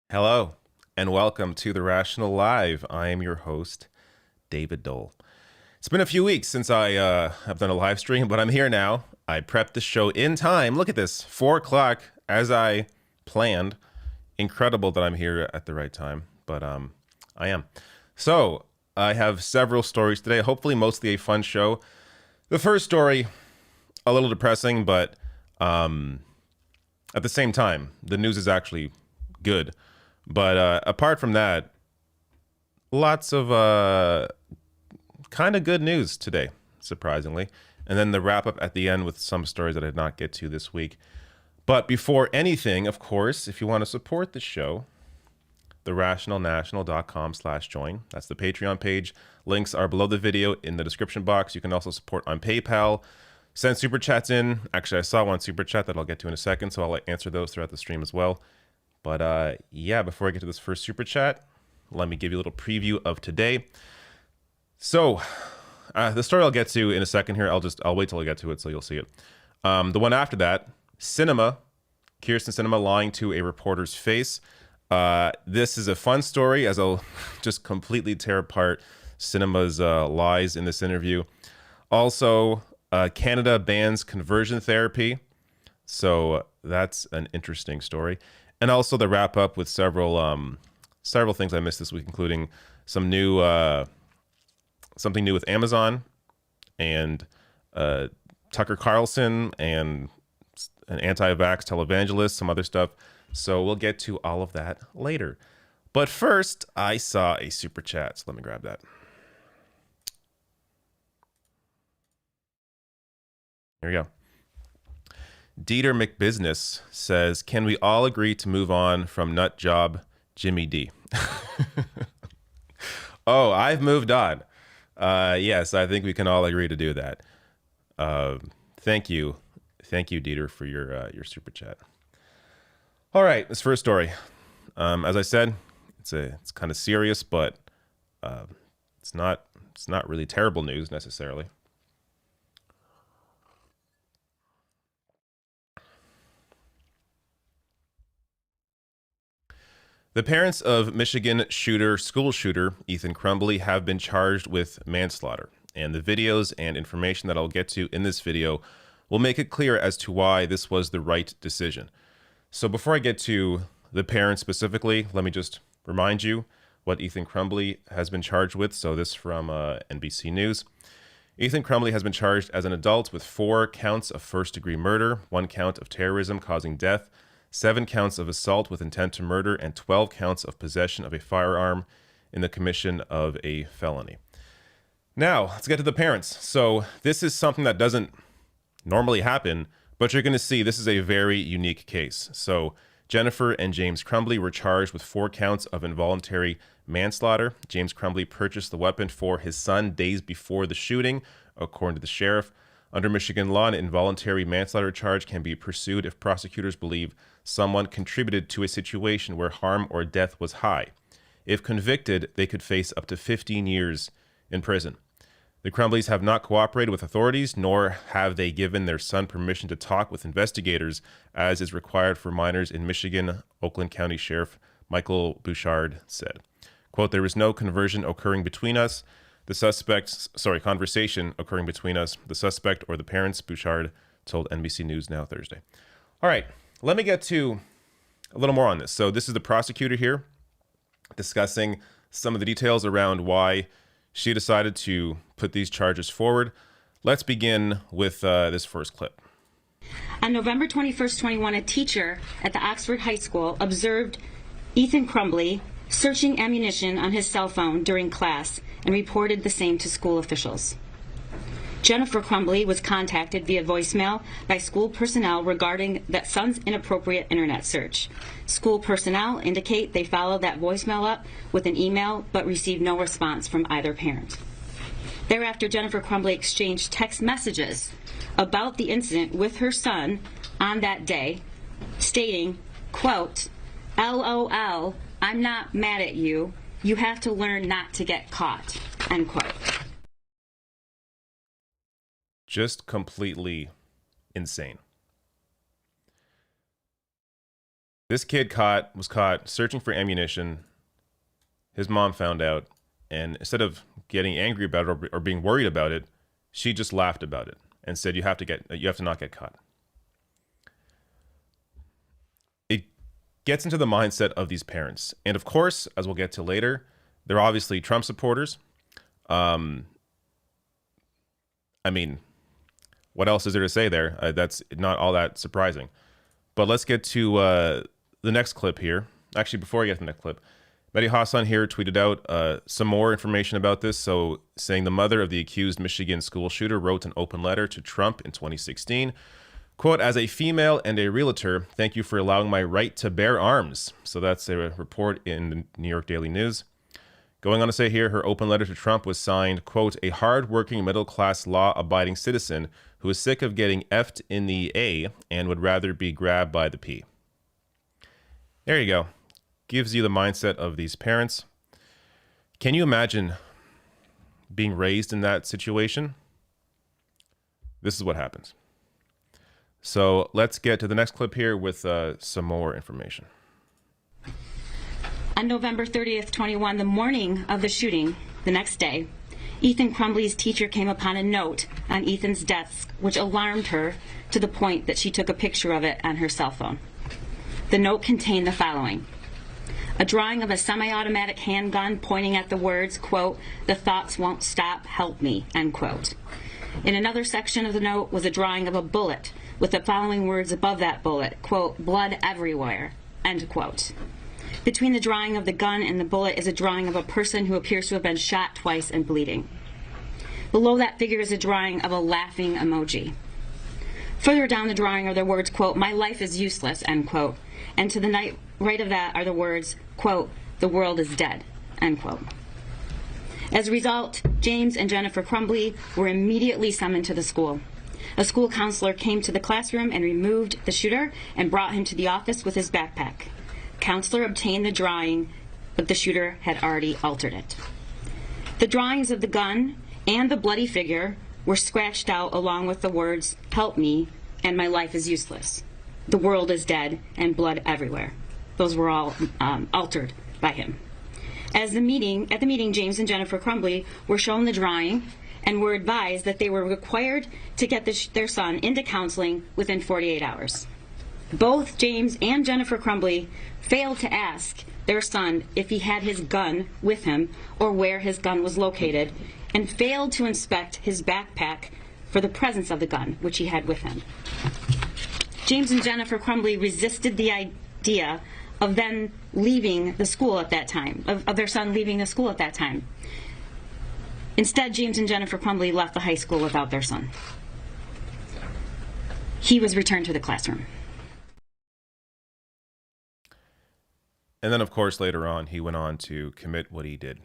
Hello, and welcome to The Rational Live. I am your host, David Dole. It's been a few weeks since I have done a live stream, but I'm here now. I prepped the show in time. Look at this, 4 o'clock as I planned. Incredible that I'm here at the right time, but I am. So I have several stories today. Hopefully, mostly a fun show. The first story, a little depressing, but at the same time, the news is actually good. But apart from that, lots of kind of good news today, surprisingly. And then the wrap up at the end with some stories that I did not get to this week. But before anything, of course, if you want to support the show, therationalnational.com/join. That's the Patreon page. Links are below the video in the description box. You can also support on PayPal. Send super chats in. Actually, I saw one super chat that I'll get to in a second, so I'll answer those throughout the stream as well. But yeah, before I get to this first super chat, let me give you a little preview of today. So the story I'll get to in a second here. I'll wait till I get to it so you'll see it. The one after that, Sinema, Kirsten Sinema lying to a reporter's face. This is a fun story as I'll just completely tear apart Sinema's lies in this interview. Also, Canada bans conversion therapy. So that's an interesting story. And also the wrap up with several things I missed this week, including some new something new with Amazon and Tucker Carlson and an anti-vax televangelist, some other stuff. So we'll get to all of that later. But first, I saw a super chat. So let me grab that. Here we go. Dieter McBusiness says, can we all agree to move on from nut job Jimmy D? Oh, I've moved on. Yes, I think we can all agree to do that. Thank you. Thank you, Dieter, for your super chat. All right, this first story. As I said, it's kind of serious, but it's not really terrible news necessarily. The parents of Michigan school shooter Ethan Crumbley have been charged with manslaughter, and the videos and information that I'll get to in this video will make it clear as to why this was the right decision. So before I get to the parents specifically, let me just remind you what Ethan Crumbley has been charged with. So this from NBC News. Ethan Crumbley has been charged as an adult with 4 counts of first-degree murder, 1 count of terrorism causing death, 7 counts of assault with intent to murder, and 12 counts of possession of a firearm in the commission of a felony. Now, let's get to the parents. So this is something that doesn't normally happen, but you're going to see this is a very unique case. So Jennifer and James Crumbley were charged with 4 counts of involuntary manslaughter. James Crumbley purchased the weapon for his son days before the shooting, according to the sheriff. Under Michigan law, an involuntary manslaughter charge can be pursued if prosecutors believe someone contributed to a situation where harm or death was high. If convicted, they could face up to 15 years in prison. The Crumbleys have not cooperated with authorities, nor have they given their son permission to talk with investigators, as is required for minors in Michigan, Oakland County Sheriff Michael Bouchard said. Quote, there is no conversion occurring between us. Conversation occurring between us, the suspect or the parents, Bouchard told NBC News Now Thursday. All right, let me get to a little more on this. So this is the prosecutor here discussing some of the details around why she decided to put these charges forward. Let's begin with this first clip. On November 21st, 21, a teacher at the Oxford High School observed Ethan Crumbley searching ammunition on his cell phone during class and reported the same to school officials. Jennifer Crumbley was contacted via voicemail by school personnel regarding that son's inappropriate internet search. School personnel indicate they followed that voicemail up with an email but received no response from either parent. Thereafter, Jennifer Crumbley exchanged text messages about the incident with her son on that day, stating, quote, LOL, I'm not mad at you. You have to learn not to get caught, end quote. Just completely insane. This kid was caught searching for ammunition. His mom found out. And instead of getting angry about it or being worried about it, she just laughed about it and said, you have to not get caught. It gets into the mindset of these parents. And of course, as we'll get to later, they're obviously Trump supporters. I mean, what else is there to say there? That's not all that surprising. But let's get to the next clip here. Actually, before I get to the next clip, Mehdi Hassan here tweeted out some more information about this. So saying the mother of the accused Michigan school shooter wrote an open letter to Trump in 2016. Quote, as a female and a realtor, thank you for allowing my right to bear arms. So that's a report in the New York Daily News. Going on to say here, her open letter to Trump was signed, quote, a hard-working, middle-class, law-abiding citizen who is sick of getting effed in the A and would rather be grabbed by the P. There you go. Gives you the mindset of these parents. Can you imagine being raised in that situation? This is what happens. So let's get to the next clip here with some more information. On November 30th, 21, the morning of the shooting, the next day, Ethan Crumbley's teacher came upon a note on Ethan's desk, which alarmed her to the point that she took a picture of it on her cell phone. The note contained the following: a drawing of a semi-automatic handgun pointing at the words, quote, the thoughts won't stop, help me, end quote. In another section of the note was a drawing of a bullet with the following words above that bullet, quote, blood everywhere, end quote. Between the drawing of the gun and the bullet is a drawing of a person who appears to have been shot twice and bleeding. Below that figure is a drawing of a laughing emoji. Further down the drawing are the words, quote, my life is useless, end quote. And to the right of that are the words, quote, the world is dead, end quote. As a result, James and Jennifer Crumbley were immediately summoned to the school. A school counselor came to the classroom and removed the shooter and brought him to the office with his backpack. Counselor obtained the drawing, but the shooter had already altered it. The drawings of the gun and the bloody figure were scratched out along with the words, help me, and my life is useless. The world is dead, and blood everywhere. Those were all altered by him. At the meeting, James and Jennifer Crumbley were shown the drawing and were advised that they were required to get their son into counseling within 48 hours. Both James and Jennifer Crumbley failed to ask their son if he had his gun with him or where his gun was located, and failed to inspect his backpack for the presence of the gun, which he had with him. James and Jennifer Crumbley resisted the idea of them leaving the school at that time, of their son leaving the school at that time. Instead, James and Jennifer Crumbley left the high school without their son. He was returned to the classroom. And then, of course, later on, he went on to commit what he did.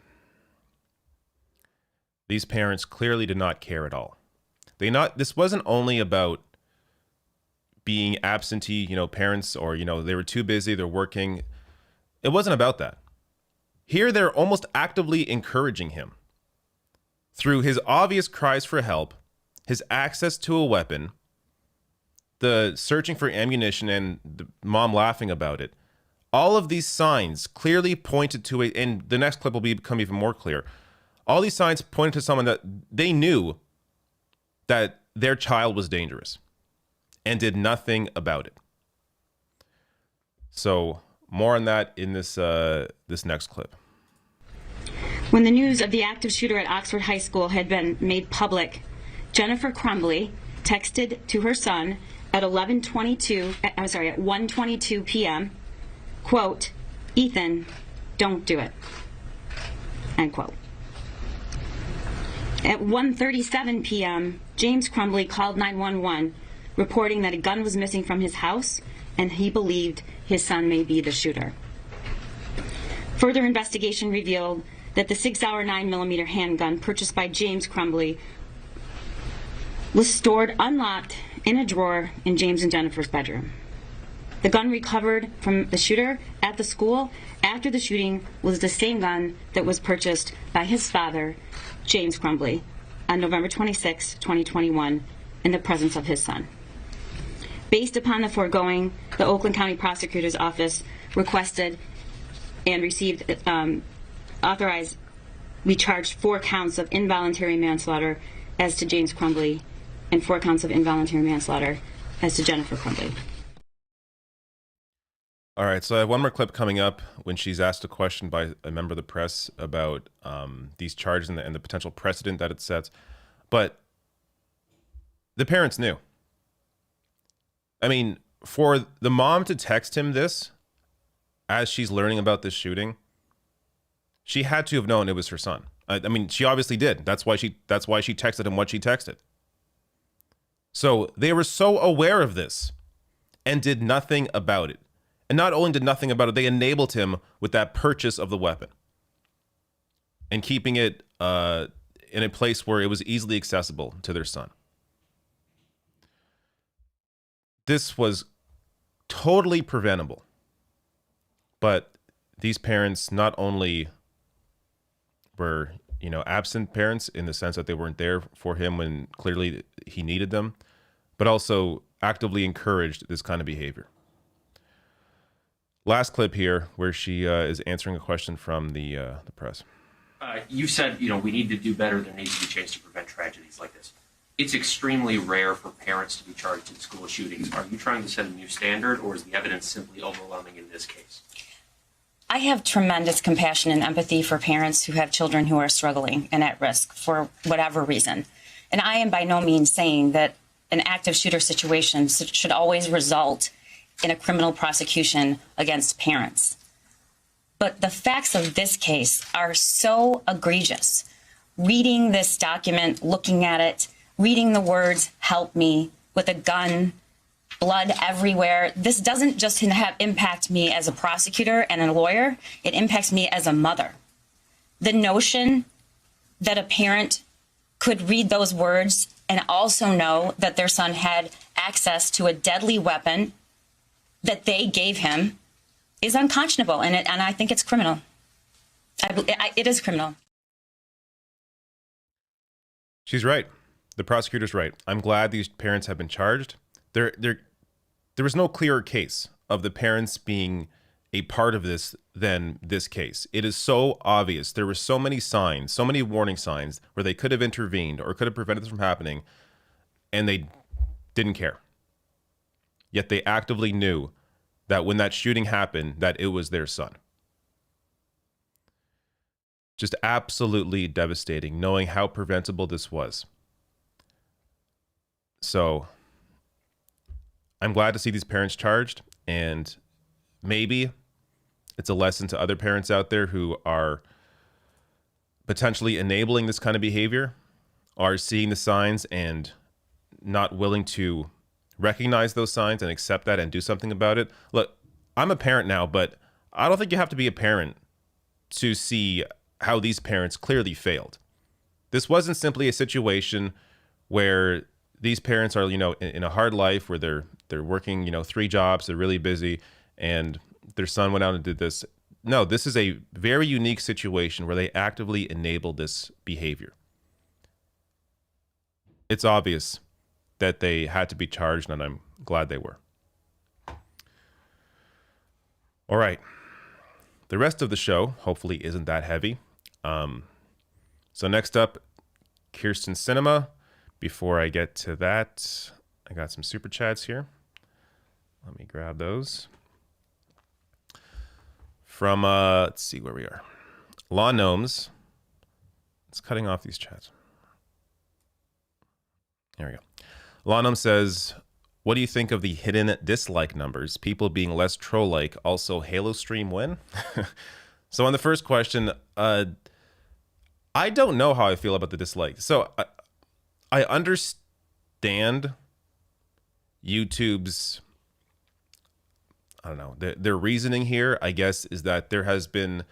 These parents clearly did not care at all. This wasn't only about being absentee, parents, or, they were too busy, they're working. It wasn't about that. Here, they're almost actively encouraging him. Through his obvious cries for help, his access to a weapon, the searching for ammunition, and the mom laughing about it, all of these signs clearly pointed to it, and the next clip will become even more clear. All these signs pointed to someone that they knew that their child was dangerous and did nothing about it. So more on that in this next clip. When the news of the active shooter at Oxford High School had been made public, Jennifer Crumbley texted to her son at 1:22 p.m., quote, Ethan, don't do it, end quote. At 1:37 p.m., James Crumbley called 911, reporting that a gun was missing from his house and he believed his son may be the shooter. Further investigation revealed that the 6-hour 9mm handgun purchased by James Crumbley was stored unlocked in a drawer in James and Jennifer's bedroom. The gun recovered from the shooter at the school after the shooting was the same gun that was purchased by his father, James Crumbley, on November 26, 2021, in the presence of his son. Based upon the foregoing, the Oakland County Prosecutor's Office requested and received authorized we charged 4 counts of involuntary manslaughter as to James Crumbly and 4 counts of involuntary manslaughter as to Jennifer Crumbly. All right, so I have one more clip coming up when she's asked a question by a member of the press about these charges and the potential precedent that it sets. But the parents knew. I mean, for the mom to text him this as she's learning about this shooting, she had to have known it was her son. I mean, she obviously did. That's why she texted him what she texted. So they were so aware of this and did nothing about it. And not only did nothing about it, they enabled him with that purchase of the weapon and keeping it in a place where it was easily accessible to their son. This was totally preventable. But these parents not only were, absent parents in the sense that they weren't there for him when clearly he needed them, but also actively encouraged this kind of behavior. Last clip here where she is answering a question from the press. You said, we need to do better. There needs to be change to prevent tragedies like this. It's extremely rare for parents to be charged in school shootings. Are you trying to set a new standard, or is the evidence simply overwhelming in this case? I have tremendous compassion and empathy for parents who have children who are struggling and at risk for whatever reason. And I am by no means saying that an active shooter situation should always result in a criminal prosecution against parents. But the facts of this case are so egregious. Reading this document, looking at it, reading the words, "help me," with a gun, blood everywhere. This doesn't just impact me as a prosecutor and a lawyer, it impacts me as a mother. The notion that a parent could read those words and also know that their son had access to a deadly weapon that they gave him is unconscionable, and I think it's criminal. It is criminal. She's right. The prosecutor's right. I'm glad these parents have been charged. There was no clearer case of the parents being a part of this than this case. It is so obvious. There were so many signs, so many warning signs where they could have intervened or could have prevented this from happening, and they didn't care. Yet they actively knew that when that shooting happened, that it was their son. Just absolutely devastating, knowing how preventable this was. So I'm glad to see these parents charged, and maybe it's a lesson to other parents out there who are potentially enabling this kind of behavior, are seeing the signs and not willing to recognize those signs and accept that and do something about it. Look, I'm a parent now, but I don't think you have to be a parent to see how these parents clearly failed. This wasn't simply a situation where these parents are, in a hard life where they're working, 3 jobs, they're really busy, and their son went out and did this. No, this is a very unique situation where they actively enabled this behavior. It's obvious that they had to be charged, and I'm glad they were. All right. The rest of the show hopefully isn't that heavy. So next up, Kirsten Sinema. Before I get to that, I got some super chats here. Let me grab those. From, let's see where we are. Law Gnomes. It's cutting off these chats. There we go. Law Gnome says, what do you think of the hidden dislike numbers? People being less troll-like. Also, Halo stream win? So on the first question, I don't know how I feel about the dislike. So I understand YouTube's, I don't know, their reasoning here, I guess, is that there has been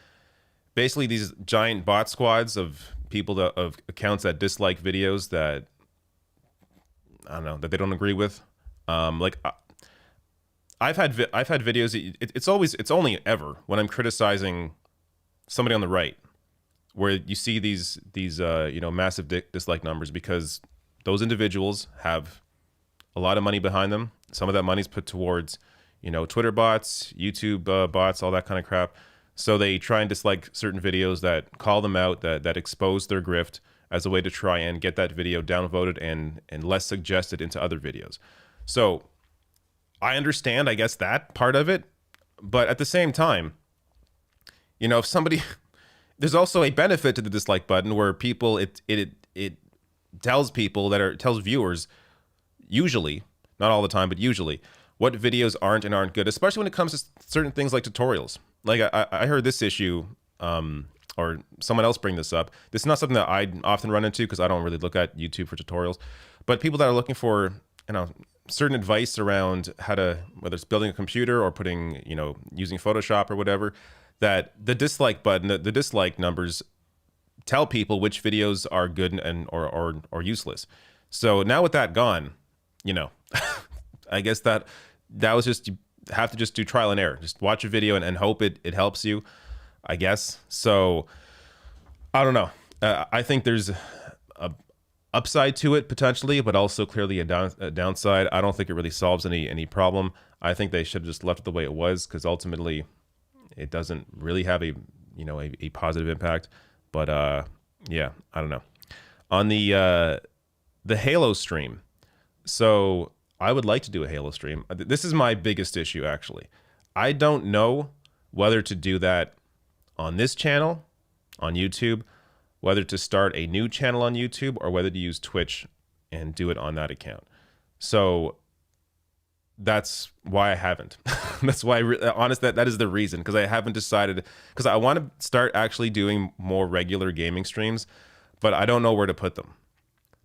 basically these giant bot squads of people of accounts that dislike videos that, I don't know, that they don't agree with. Like I've had videos. It's only ever when I'm criticizing somebody on the right where you see these massive dislike numbers, because those individuals have a lot of money behind them. Some of that money's put towards Twitter bots, YouTube bots, all that kind of crap. So they try and dislike certain videos that call them out, that expose their grift, as a way to try and get that video downvoted and less suggested into other videos. So I understand, I guess, that part of it. But at the same time, if somebody, there's also a benefit to the dislike button where people, it tells people tells viewers, usually, not all the time, but usually, what videos aren't and aren't good, especially when it comes to certain things like tutorials. Like I heard this issue, or someone else bring this up. This is not something that I often run into because I don't really look at YouTube for tutorials, but people that are looking for, certain advice around how to, whether it's building a computer or putting, using Photoshop or whatever, that the dislike button, the dislike numbers tell people which videos are good and or useless. So now with that gone, I guess that was just, you have to just do trial and error. Just watch a video and hope it helps you, I guess. So I don't know. I think there's a upside to it potentially, but also clearly a downside. I don't think it really solves any problem. I think they should have just left it the way it was, because ultimately it doesn't really have a positive impact. But yeah, I don't know. On the Halo stream, so I would like to do a Halo stream. This is my biggest issue, actually. I don't know whether to do that on this channel, on YouTube, whether to start a new channel on YouTube, or whether to use Twitch and do it on that account. So that's why I haven't. That's why, honest, that is the reason, because I haven't decided, because I want to start actually doing more regular gaming streams, but I don't know where to put them.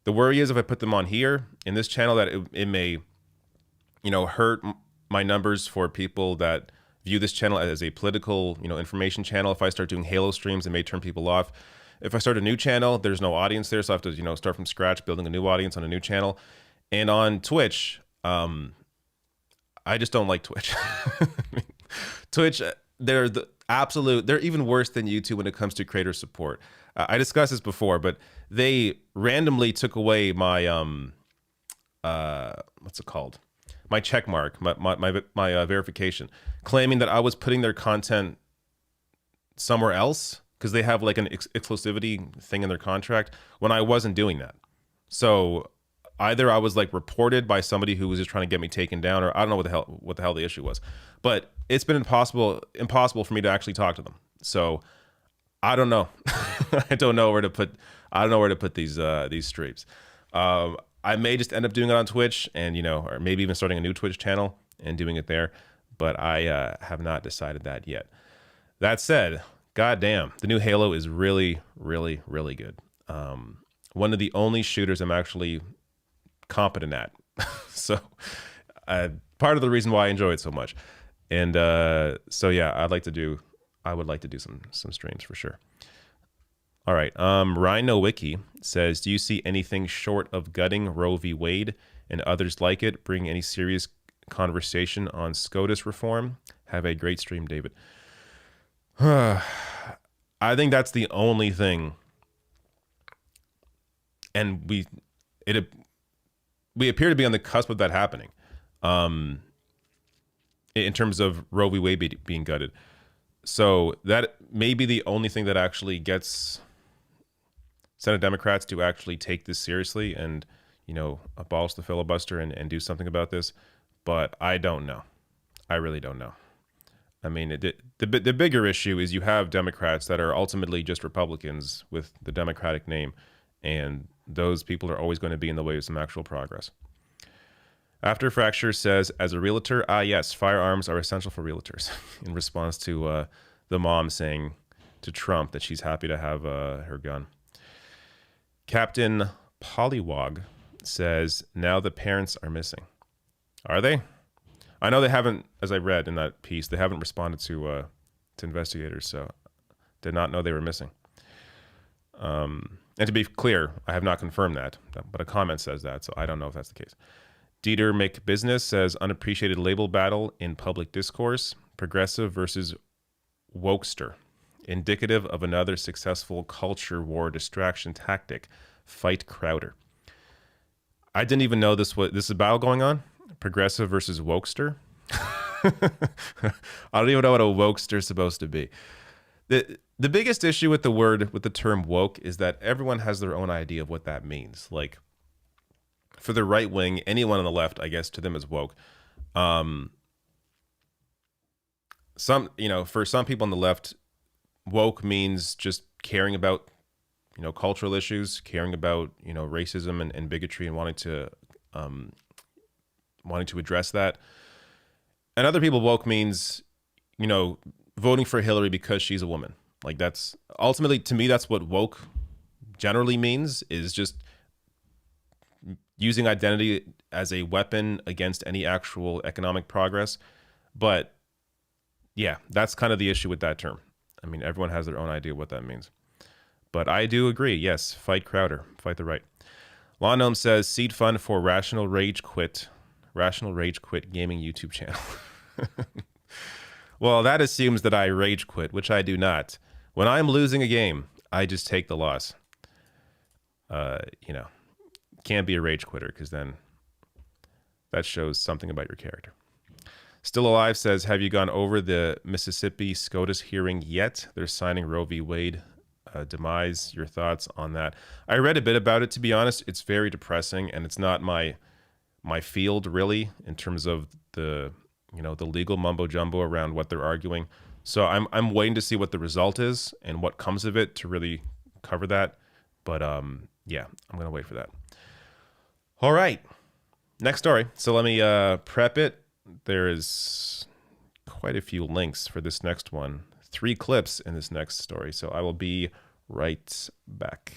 The worry is if I put them on here in this channel, that it may, hurt my numbers for people that view this channel as a political, information channel. If I start doing Halo streams, it may turn people off. If I start a new channel, there's no audience there, so I have to, start from scratch, building a new audience on a new channel. And on Twitch, I just don't like Twitch. Twitch, they're even worse than YouTube when it comes to creator support. I discussed this before, but they randomly took away my what's it called? My check mark, my verification, claiming that I was putting their content somewhere else because they have like an exclusivity thing in their contract, when I wasn't doing that. So either I was like reported by somebody who was just trying to get me taken down, or I don't know what the hell the issue was. But it's been impossible for me to actually talk to them. So I don't know. I don't know where to put these streams. I may just end up doing it on Twitch, and or maybe even starting a new Twitch channel and doing it there. But I have not decided that yet. That said, goddamn, the new Halo is really, really, really good. One of the only shooters I'm actually competent at. So part of the reason why I enjoy it so much. And so yeah, I would like to do some streams for sure. All right. Rhino Wiki says, do you see anything short of gutting Roe v. Wade and others like it bring any serious conversation on SCOTUS reform? Have a great stream, David. I think that's the only thing. And we appear to be on the cusp of that happening, in terms of Roe v. Wade being gutted. So that may be the only thing that actually gets Senate Democrats to actually take this seriously and, abolish the filibuster and do something about this. But I don't know. I really don't know. I mean, the bigger issue is you have Democrats that are ultimately just Republicans with the Democratic name, and those people are always going to be in the way of some actual progress. After Fracture says, as a realtor, yes, firearms are essential for realtors, in response to the mom saying to Trump that she's happy to have her gun. Captain Pollywog says, now the parents are missing. Are they? I know they haven't, as I read in that piece, they haven't responded to investigators, so did not know they were missing. And to be clear, I have not confirmed that, but a comment says that, so I don't know if that's the case. Dieter McBusiness says, unappreciated label battle in public discourse, progressive versus wokester, indicative of another successful culture war distraction tactic, fight Crowder. I didn't even know this is a battle going on, progressive versus wokester. I don't even know what a wokester is supposed to be. The biggest issue with the term woke is that everyone has their own idea of what that means. Like, for the right wing, anyone on the left, I guess, to them is woke. For some people on the left, woke means just caring about, cultural issues, caring about, racism and bigotry, and wanting to address that. And other people, woke means, voting for Hillary because she's a woman. Like, that's ultimately, to me, that's what woke generally means, is just using identity as a weapon against any actual economic progress. But yeah, that's kind of the issue with that term. I mean, everyone has their own idea what that means. But I do agree. Yes, fight Crowder, fight the right. Law Gnome says, seed fund for Rational Rage Quit gaming YouTube channel. Well, that assumes that I rage quit, which I do not. When I'm losing a game, I just take the loss. Can't be a rage quitter, because then that shows something about your character. Still Alive says, have you gone over the Mississippi SCOTUS hearing yet? They're signing Roe v. Wade demise. Your thoughts on that? I read a bit about it, to be honest. It's very depressing, and it's not my field, really, in terms of the legal mumbo jumbo around what they're arguing. So I'm waiting to see what the result is and what comes of it to really cover that. But yeah, I'm gonna wait for that. All right, next story. So let me prep it. There is quite a few links for this next one. 3 clips in this next story. So I will be right back.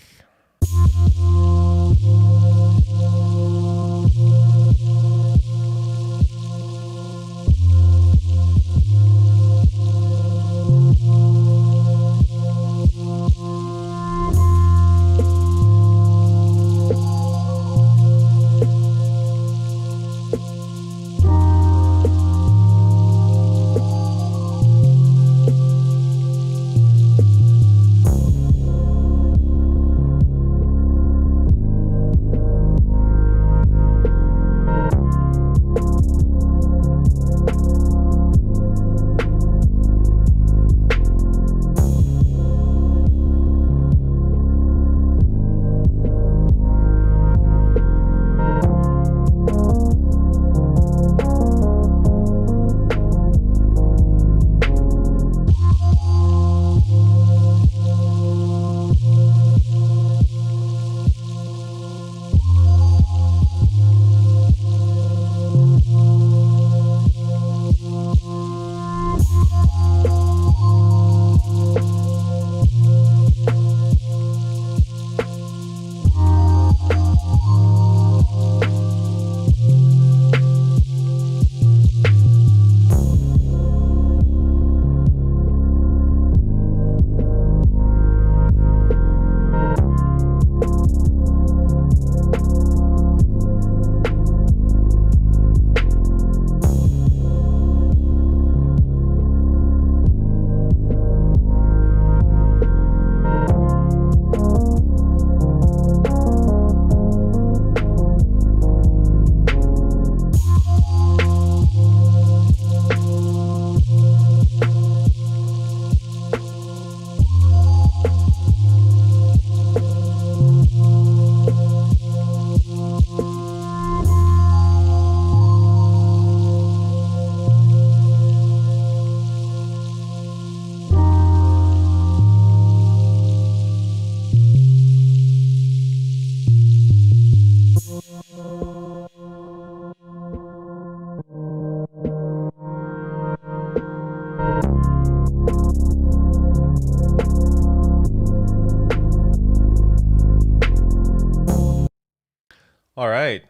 All right.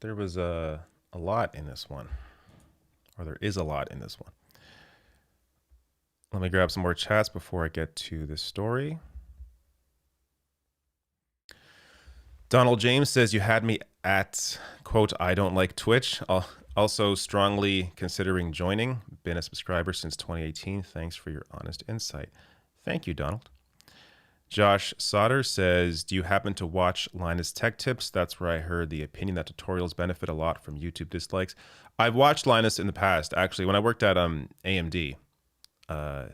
There was a lot in this one, or there is a lot in this one. Let me grab some more chats before I get to this story. Donald James says, you had me at, quote, I don't like Twitch. Also strongly considering joining. Been a subscriber since 2018. Thanks for your honest insight. Thank you, Donald. Josh Sauter says, do you happen to watch Linus Tech Tips? That's where I heard the opinion that tutorials benefit a lot from YouTube dislikes. I've watched Linus in the past. Actually, when I worked at AMD, I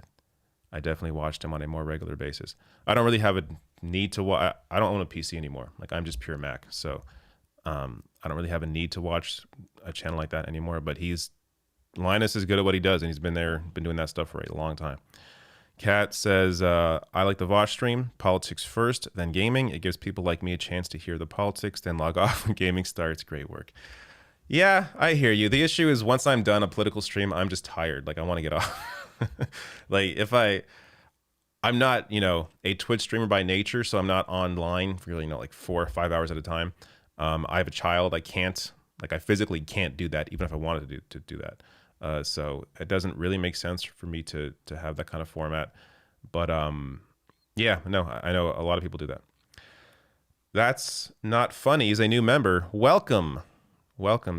definitely watched him on a more regular basis. I don't really have a need to watch. I don't own a PC anymore. Like, I'm just pure Mac. So I don't really have a need to watch a channel like that anymore. But Linus is good at what he does, and he's been doing that stuff for a long time. Kat says, I like the Vosh stream. Politics first, then gaming. It gives people like me a chance to hear the politics, then log off when gaming starts. Great work. Yeah, I hear you. The issue is once I'm done a political stream, I'm just tired. Like, I want to get off. Like, I'm not, a Twitch streamer by nature, so I'm not online for, like 4 or 5 hours at a time. I have a child. I physically can't do that, even if I wanted to do that. So it doesn't really make sense for me to have that kind of format. But yeah, no, I know a lot of people do that. That's Not Funny is a new member. Welcome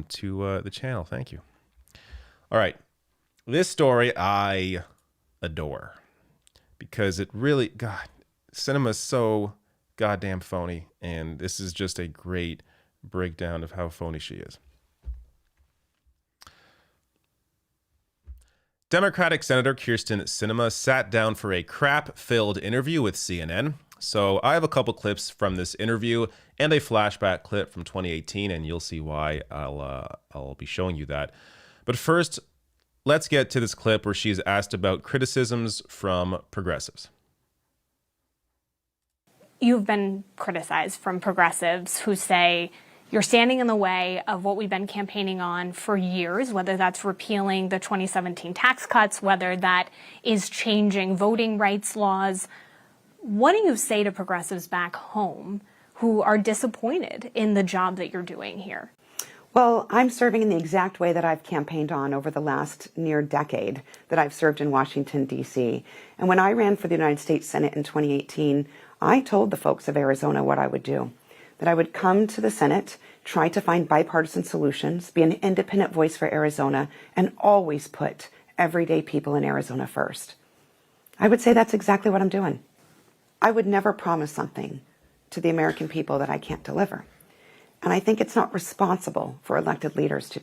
to the channel. Thank you. All right. This story I adore because it really, God, cinema is so goddamn phony. And this is just a great breakdown of how phony she is. Democratic Senator Kirsten Sinema sat down for a crap-filled interview with CNN. So I have a couple clips from this interview and a flashback clip from 2018, and you'll see why I'll be showing you that. But first, let's get to this clip where she's asked about criticisms from progressives. You've been criticized from progressives who say you're standing in the way of what we've been campaigning on for years, whether that's repealing the 2017 tax cuts, whether that is changing voting rights laws. What do you say to progressives back home who are disappointed in the job that you're doing here? Well, I'm serving in the exact way that I've campaigned on over the last near decade that I've served in Washington, D.C. And when I ran for the United States Senate in 2018, I told the folks of Arizona what I would do. That I would come to the Senate, try to find bipartisan solutions, be an independent voice for Arizona, and always put everyday people in Arizona first. I would say that's exactly what I'm doing. I would never promise something to the American people that I can't deliver. And I think it's not responsible for elected leaders to.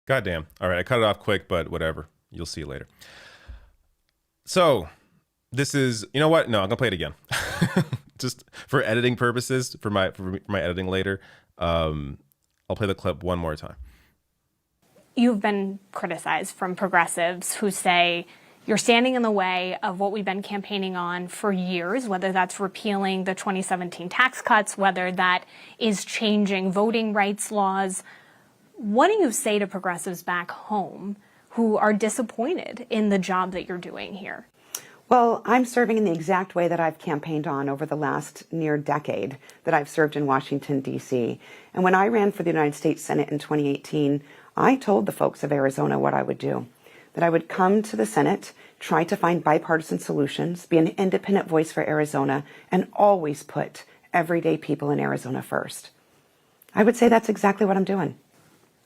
Goddamn. All right, I cut it off quick, but whatever. You'll see it later. So this is, you know what? No, I'm gonna play it again. Just for editing purposes, for my editing later. I'll play the clip one more time. You've been criticized from progressives who say you're standing in the way of what we've been campaigning on for years, whether that's repealing the 2017 tax cuts, whether that is changing voting rights laws. What do you say to progressives back home who are disappointed in the job that you're doing here? Well, I'm serving in the exact way that I've campaigned on over the last near decade that I've served in Washington, D.C. And when I ran for the United States Senate in 2018, I told the folks of Arizona what I would do. That I would come to the Senate, try to find bipartisan solutions, be an independent voice for Arizona, and always put everyday people in Arizona first. I would say that's exactly what I'm doing.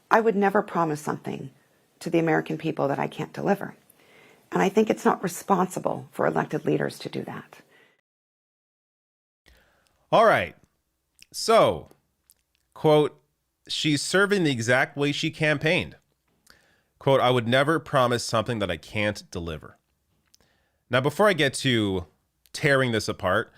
I would never promise something to the American people that I can't deliver. And I think it's not responsible for elected leaders to do that. All right. So, quote, she's serving the exact way she campaigned. Quote, I would never promise something that I can't deliver. Now, before I get to tearing this apart,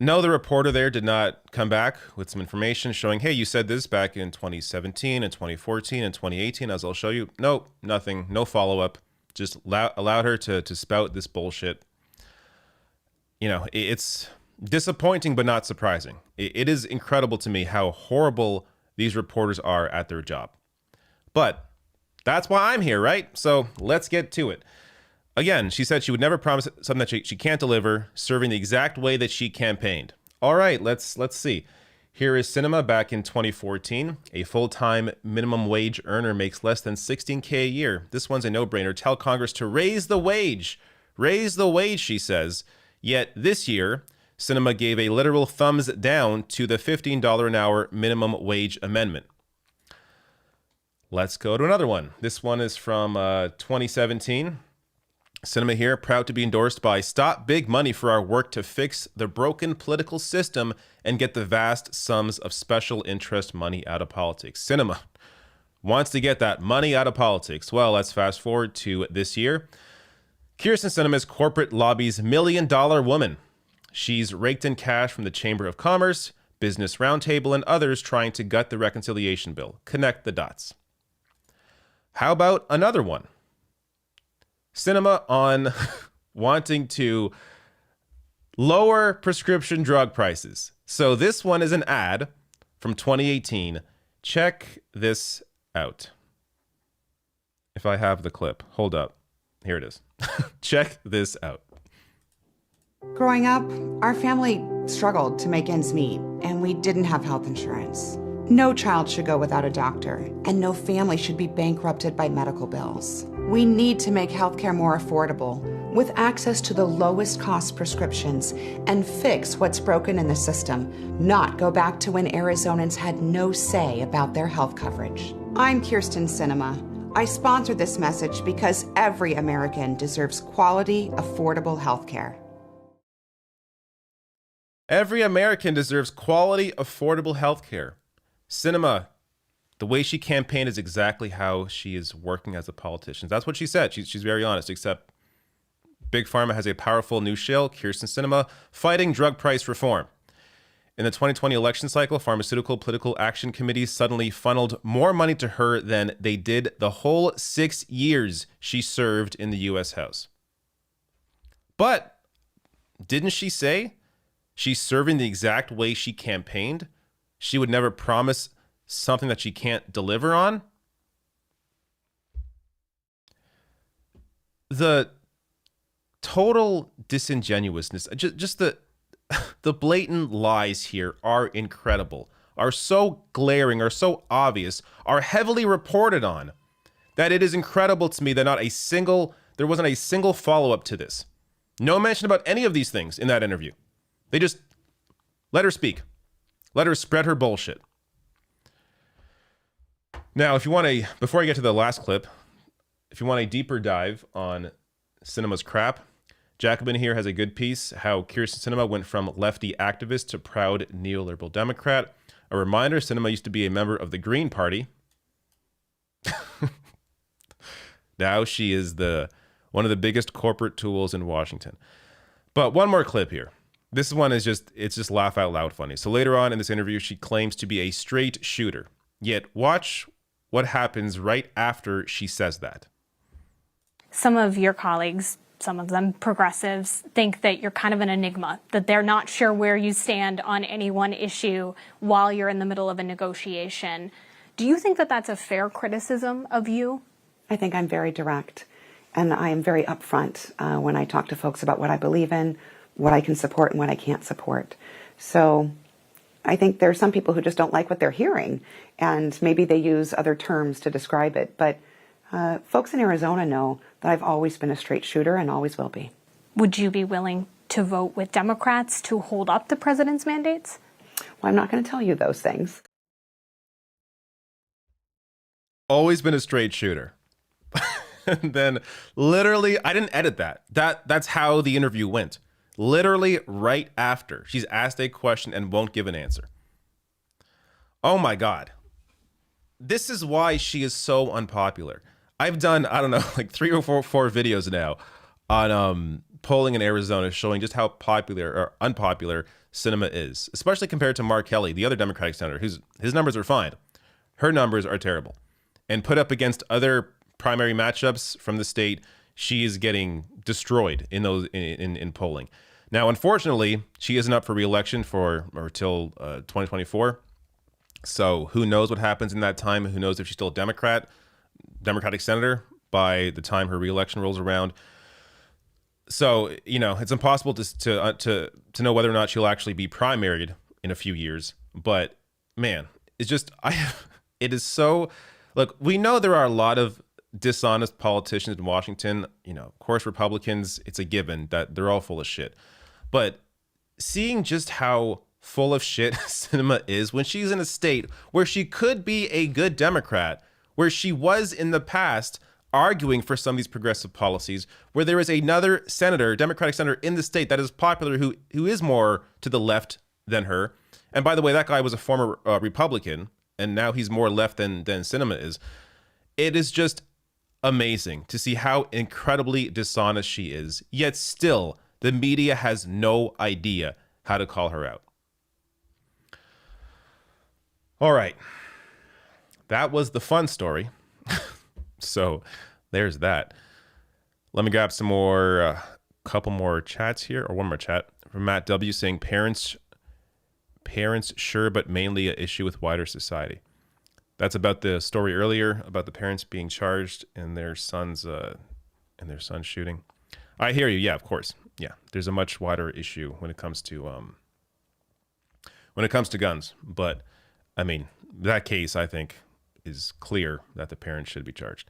no, the reporter there did not come back with some information showing, hey, you said this back in 2017 and 2014 and 2018, as I'll show you. Nope, nothing, no follow-up. Just allowed her to spout this bullshit. You know, it's disappointing, but not surprising. It is incredible to me how horrible these reporters are at their job. But that's why I'm here, right? So let's get to it. Again, she said she would never promise something that she can't deliver, serving the exact way that she campaigned. All right, let's see. Here is Sinema back in 2014. A full-time minimum wage earner makes less than $16K a year. This one's a no-brainer. Tell Congress to raise the wage. Raise the wage, she says. Yet this year, Sinema gave a literal thumbs down to the $15 an hour minimum wage amendment. Let's go to another one. This one is from 2017. Sinema here, proud to be endorsed by Stop Big Money for our work to fix the broken political system and get the vast sums of special interest money out of politics. Sinema wants to get that money out of politics. Well, let's fast forward to this year. Kirsten Sinema's corporate lobby's $1 million woman. She's raked in cash from the Chamber of Commerce, Business Roundtable, and others trying to gut the reconciliation bill. Connect the dots. How about another one? Sinema on wanting to lower prescription drug prices. So this one is an ad from 2018. Check this out. If I have the clip, hold up. Here it is. Check this out. Growing up, our family struggled to make ends meet, and we didn't have health insurance. No child should go without a doctor, and no family should be bankrupted by medical bills. We need to make healthcare more affordable, with access to the lowest cost prescriptions, and fix what's broken in the system, not go back to when Arizonans had no say about their health coverage. I'm Kirsten Sinema. I sponsor this message because every American deserves quality, affordable healthcare. Every American deserves quality, affordable healthcare. Sinema, the way she campaigned is exactly how she is working as a politician. That's what she said. She's very honest, except Big Pharma has a powerful new shill, Kirsten Sinema, fighting drug price reform. In the 2020 election cycle, pharmaceutical political action committees suddenly funneled more money to her than they did the whole 6 years she served in the U.S. House. But didn't she say she's serving the exact way she campaigned? She would never promise something that she can't deliver on? The total disingenuousness, just the blatant lies here are incredible, are so glaring, are so obvious, are heavily reported on, that it is incredible to me that there wasn't a single follow-up to this. No mention about any of these things in that interview. They just let her speak. Let her spread her bullshit. Now, before I get to the last clip, if you want a deeper dive on Sinema's crap, Jacobin here has a good piece, how Kirsten Sinema went from lefty activist to proud neoliberal Democrat. A reminder, Sinema used to be a member of the Green Party. Now she is one of the biggest corporate tools in Washington. But one more clip here. This one is just laugh out loud funny. So later on in this interview, she claims to be a straight shooter. Yet watch what happens right after she says that. Some of your colleagues, some of them progressives, think that you're kind of an enigma, that they're not sure where you stand on any one issue while you're in the middle of a negotiation. Do you think that that's a fair criticism of you? I think I'm very direct, and I am very upfront when I talk to folks about what I believe in, what I can support and what I can't support. So I think there are some people who just don't like what they're hearing, and maybe they use other terms to describe it. But folks in Arizona know that I've always been a straight shooter and always will be. Would you be willing to vote with Democrats to hold up the president's mandates? Well, I'm not going to tell you those things. Always been a straight shooter. And then literally, I didn't edit that. That's how the interview went. Literally right after she's asked a question and won't give an answer. Oh my God. This is why she is so unpopular. I've done, I don't know, like 3 or 4 videos now on polling in Arizona showing just how popular or unpopular Sinema is, especially compared to Mark Kelly, the other Democratic senator, his numbers are fine. Her numbers are terrible. And put up against other primary matchups from the state, she is getting destroyed in those in polling. Now, unfortunately, she isn't up for re-election till 2024. So who knows what happens in that time? Who knows if she's still a Democratic senator by the time her re-election rolls around? So, it's impossible to know whether or not she'll actually be primaried in a few years. But man, it is so. Look, we know there are a lot of dishonest politicians in Washington. Of course, Republicans, it's a given that they're all full of shit. But seeing just how full of shit Sinema is when she's in a state where she could be a good Democrat, where she was in the past arguing for some of these progressive policies where there is another senator, Democratic senator in the state that is popular who is more to the left than her. And by the way, that guy was a former Republican, and now he's more left than Sinema is. It is just amazing to see how incredibly dishonest she is, yet still the media has no idea how to call her out. All right. That was the fun story. So there's that. Let me grab some more, couple more chats here, or one more chat from Matt W saying parents sure, but mainly an issue with wider society. That's about the story earlier about the parents being charged in their son's shooting. I hear you. Yeah, of course. Yeah, there's a much wider issue when it comes to guns. But I mean, that case I think is clear that the parents should be charged.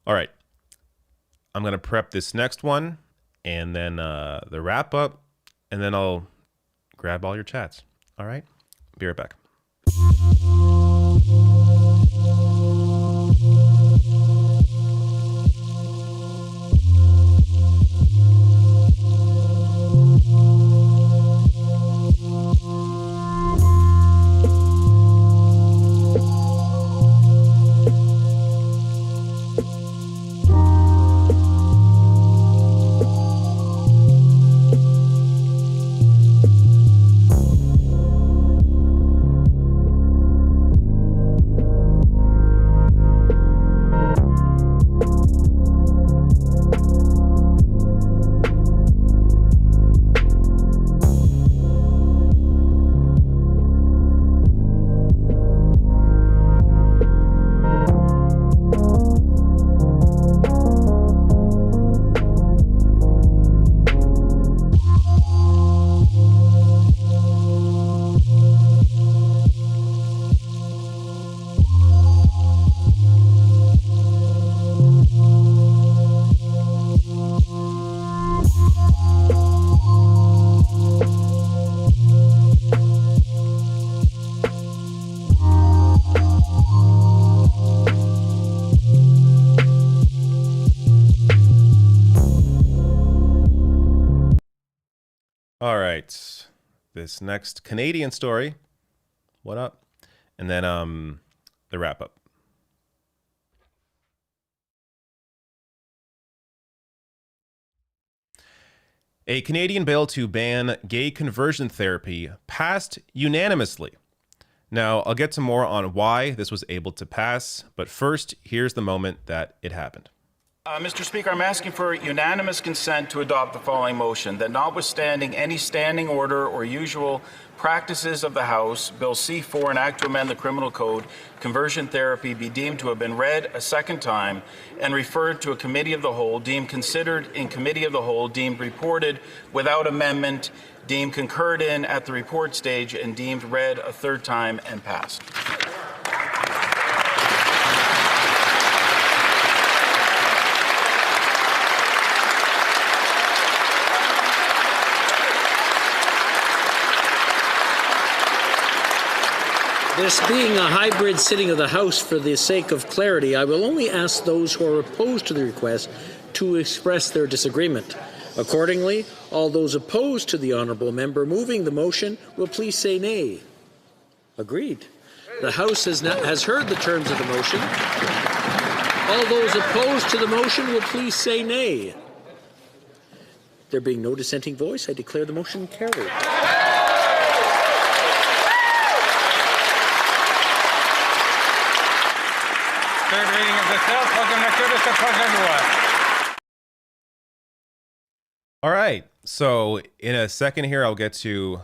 All right, I'm gonna prep this next one, and then the wrap up, and then I'll grab all your chats. All right, be right back. All right, this next Canadian story. What up? And then the wrap up. A Canadian bill to ban gay conversion therapy passed unanimously. Now, I'll get to more on why this was able to pass, but first, here's the moment that it happened. Mr. Speaker, I'm asking for unanimous consent to adopt the following motion, that notwithstanding any standing order or usual practices of the House, Bill C-4, an act to amend the Criminal Code, conversion therapy be deemed to have been read a second time and referred to a committee of the whole, deemed considered in committee of the whole, deemed reported without amendment, deemed concurred in at the report stage, and deemed read a third time and passed. This being a hybrid sitting of the House, for the sake of clarity, I will only ask those who are opposed to the request to express their disagreement. Accordingly, all those opposed to the honourable member moving the motion will please say nay. Agreed. The House has heard the terms of the motion. All those opposed to the motion will please say nay. There being no dissenting voice, I declare the motion carried. Third reading of the bill. Welcome to Mr. President. All right. So in a second here, I'll get to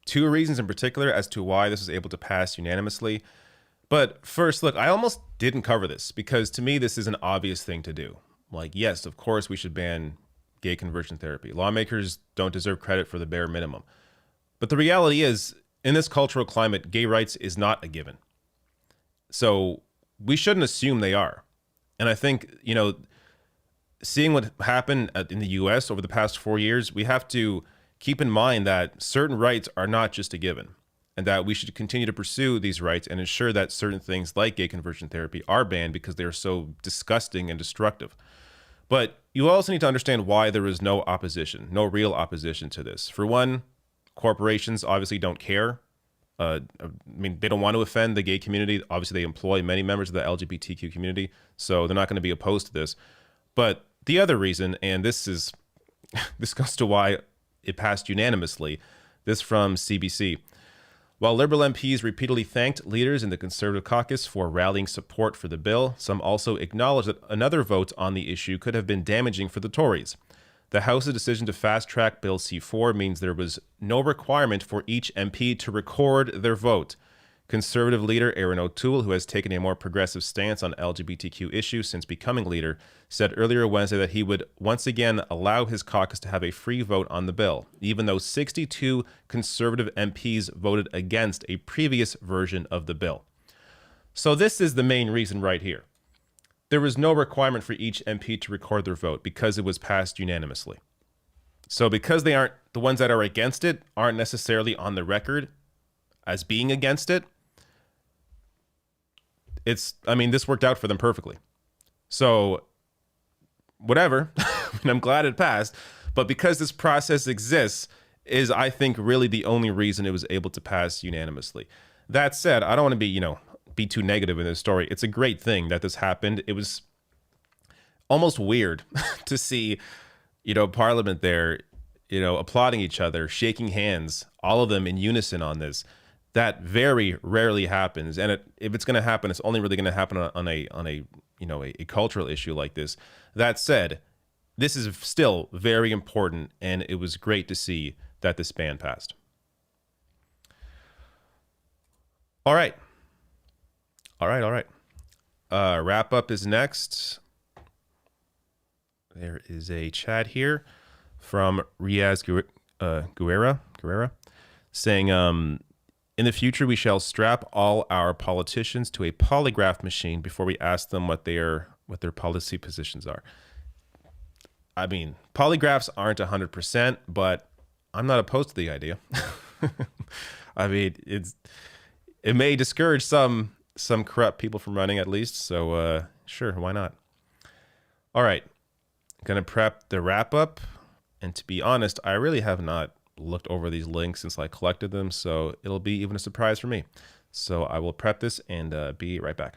two reasons in particular as to why this was able to pass unanimously. But first, look, I almost didn't cover this because to me, this is an obvious thing to do. Like, yes, of course, we should ban gay conversion therapy. Lawmakers don't deserve credit for the bare minimum. But the reality is, in this cultural climate, gay rights is not a given. So we shouldn't assume they are. And I think, seeing what happened in the US over the past 4 years, we have to keep in mind that certain rights are not just a given. and that we should continue to pursue these rights and ensure that certain things like gay conversion therapy are banned because they are so disgusting and destructive. But you also need to understand why there is no opposition, no real opposition to this. For one, corporations obviously don't care. I mean, they don't want to offend the gay community. Obviously, they employ many members of the LGBTQ community, so they're not going to be opposed to this. But the other reason, and this goes to why it passed unanimously, this from CBC. While Liberal MPs repeatedly thanked leaders in the Conservative caucus for rallying support for the bill, some also acknowledged that another vote on the issue could have been damaging for the Tories. The House's decision to fast-track Bill C-4 means there was no requirement for each MP to record their vote. Conservative leader Erin O'Toole, who has taken a more progressive stance on LGBTQ issues since becoming leader, said earlier Wednesday that he would once again allow his caucus to have a free vote on the bill, even though 62 Conservative MPs voted against a previous version of the bill. So this is the main reason right here. There was no requirement for each MP to record their vote because it was passed unanimously. So because they aren't, the ones that are against it aren't necessarily on the record as being against it, this worked out for them perfectly. So whatever, I'm glad it passed, but because this process exists is, I think, really the only reason it was able to pass unanimously. That said, I don't want to be too negative in this story. It's a great thing that this happened. It was almost weird to see, Parliament there, applauding each other, shaking hands, all of them in unison on this. That very rarely happens, and if it's going to happen, it's only really going to happen on a cultural issue like this. That said, this is still very important, and it was great to see that this ban passed. All right. Wrap up is next. There is a chat here from Riaz Guerra saying, in the future, we shall strap all our politicians to a polygraph machine before we ask them what their policy positions are. I mean, polygraphs aren't 100%, but I'm not opposed to the idea. I mean, it may discourage some corrupt people from running at least. So sure, why not? All right, gonna prep the wrap up, and to be honest, I really have not looked over these links since I collected them, so it'll be even a surprise for me. So I will prep this and be right back.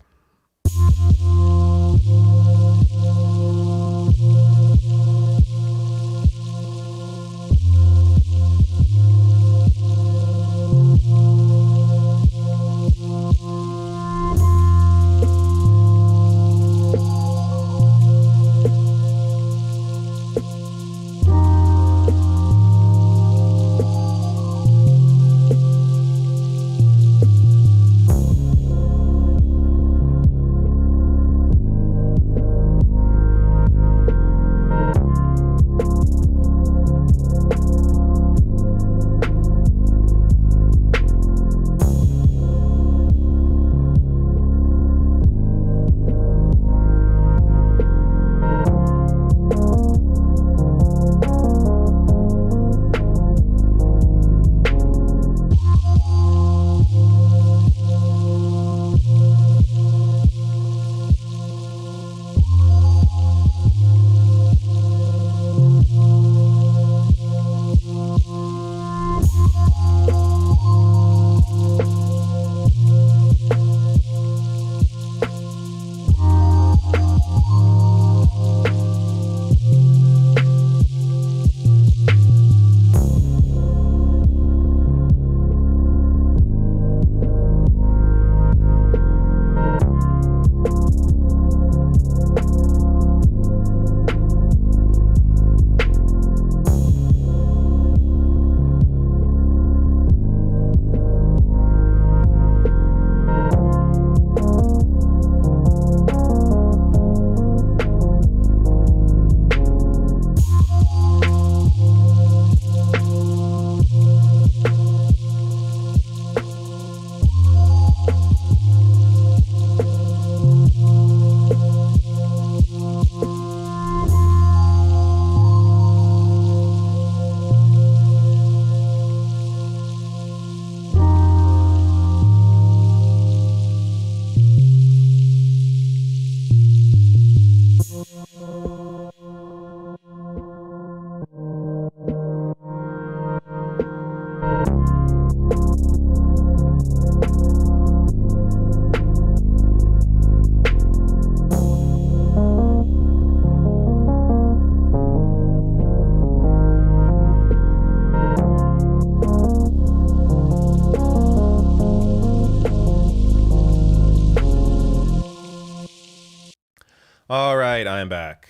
All right, I'm back.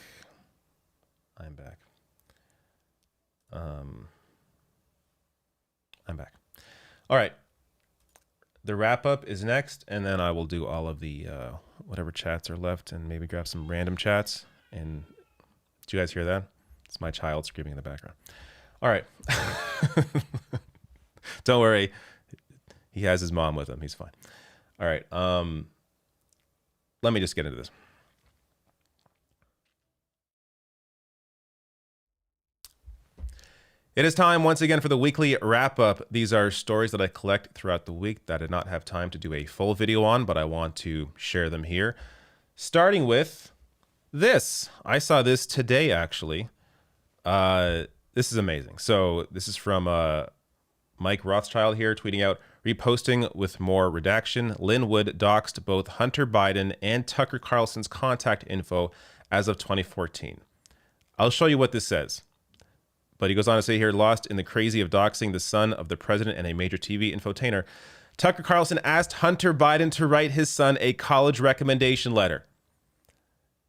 I'm back. All right. The wrap up is next, and then I will do all of the whatever chats are left and maybe grab some random chats. And did you guys hear that? It's my child screaming in the background. All right. Don't worry. He has his mom with him. He's fine. All right. Let me just get into this. It is time once again for the weekly wrap up. These are stories that I collect throughout the week that I did not have time to do a full video on, but I want to share them here. Starting with this. I saw this today, actually. This is amazing. So this is from Mike Rothschild here tweeting out, reposting with more redaction. Linwood doxed both Hunter Biden and Tucker Carlson's contact info as of 2014. I'll show you what this says. But he goes on to say here, lost in the crazy of doxing the son of the president and a major TV infotainer, Tucker Carlson asked Hunter Biden to write his son a college recommendation letter.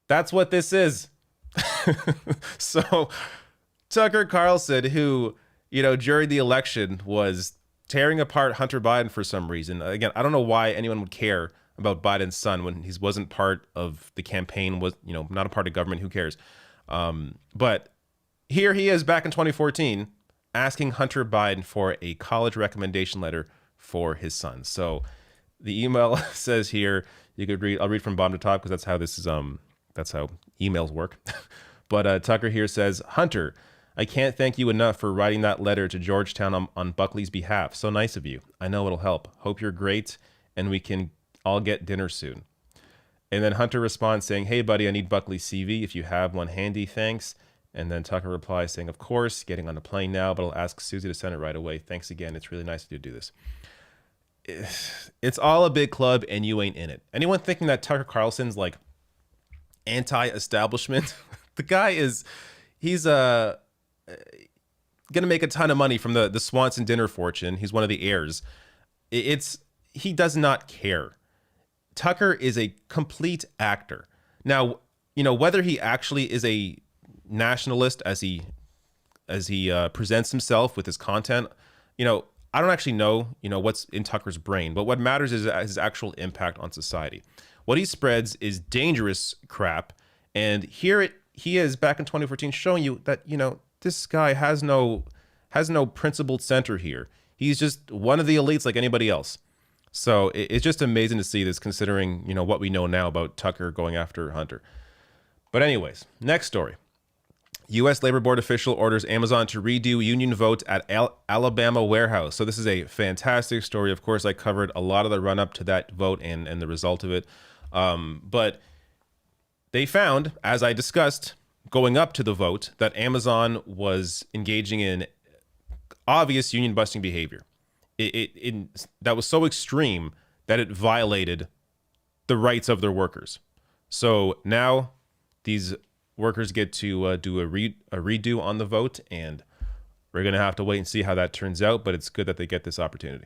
That's what this is. So Tucker Carlson, who, you know, during the election was tearing apart Hunter Biden for some reason. Again, I don't know why anyone would care about Biden's son when he wasn't part of the campaign, was, you know, not a part of government. Who cares? But here he is back in 2014 asking Hunter Biden for a college recommendation letter for his son. So the email says here, you could read, I'll read from bottom to top because that's how this is, that's how emails work. But Tucker here says, Hunter, I can't thank you enough for writing that letter to Georgetown on Buckley's behalf. So nice of you. I know it'll help. Hope you're great and we can all get dinner soon. And then Hunter responds saying, hey buddy, I need Buckley's CV. If you have one handy, thanks. And then Tucker replies saying, of course, getting on the plane now, but I'll ask Susie to send it right away. Thanks again. It's really nice of you to do this. It's all a big club and you ain't in it. Anyone thinking that Tucker Carlson's like anti-establishment? The guy is, he's going to make a ton of money from the Swanson dinner fortune. He's one of the heirs. He does not care. Tucker is a complete actor. Now, you know, whether he actually is a nationalist as he presents himself with his content, you know, I don't actually know, you know, what's in Tucker's brain, but what matters is his actual impact on society. What he spreads is dangerous crap, and here he is back in 2014 showing you that, you know, this guy has no principled center here. He's just one of the elites like anybody else. So it's just amazing to see this, considering, you know, what we know now about Tucker going after Hunter. But anyways, next story. U.S. Labor Board official orders Amazon to redo union vote at Alabama warehouse. So this is a fantastic story. Of course, I covered a lot of the run-up to that vote and the result of it. But they found, as I discussed, going up to the vote, that Amazon was engaging in obvious union-busting behavior. That was so extreme that it violated the rights of their workers. So now these workers get to do a redo on the vote, and we're going to have to wait and see how that turns out, but it's good that they get this opportunity.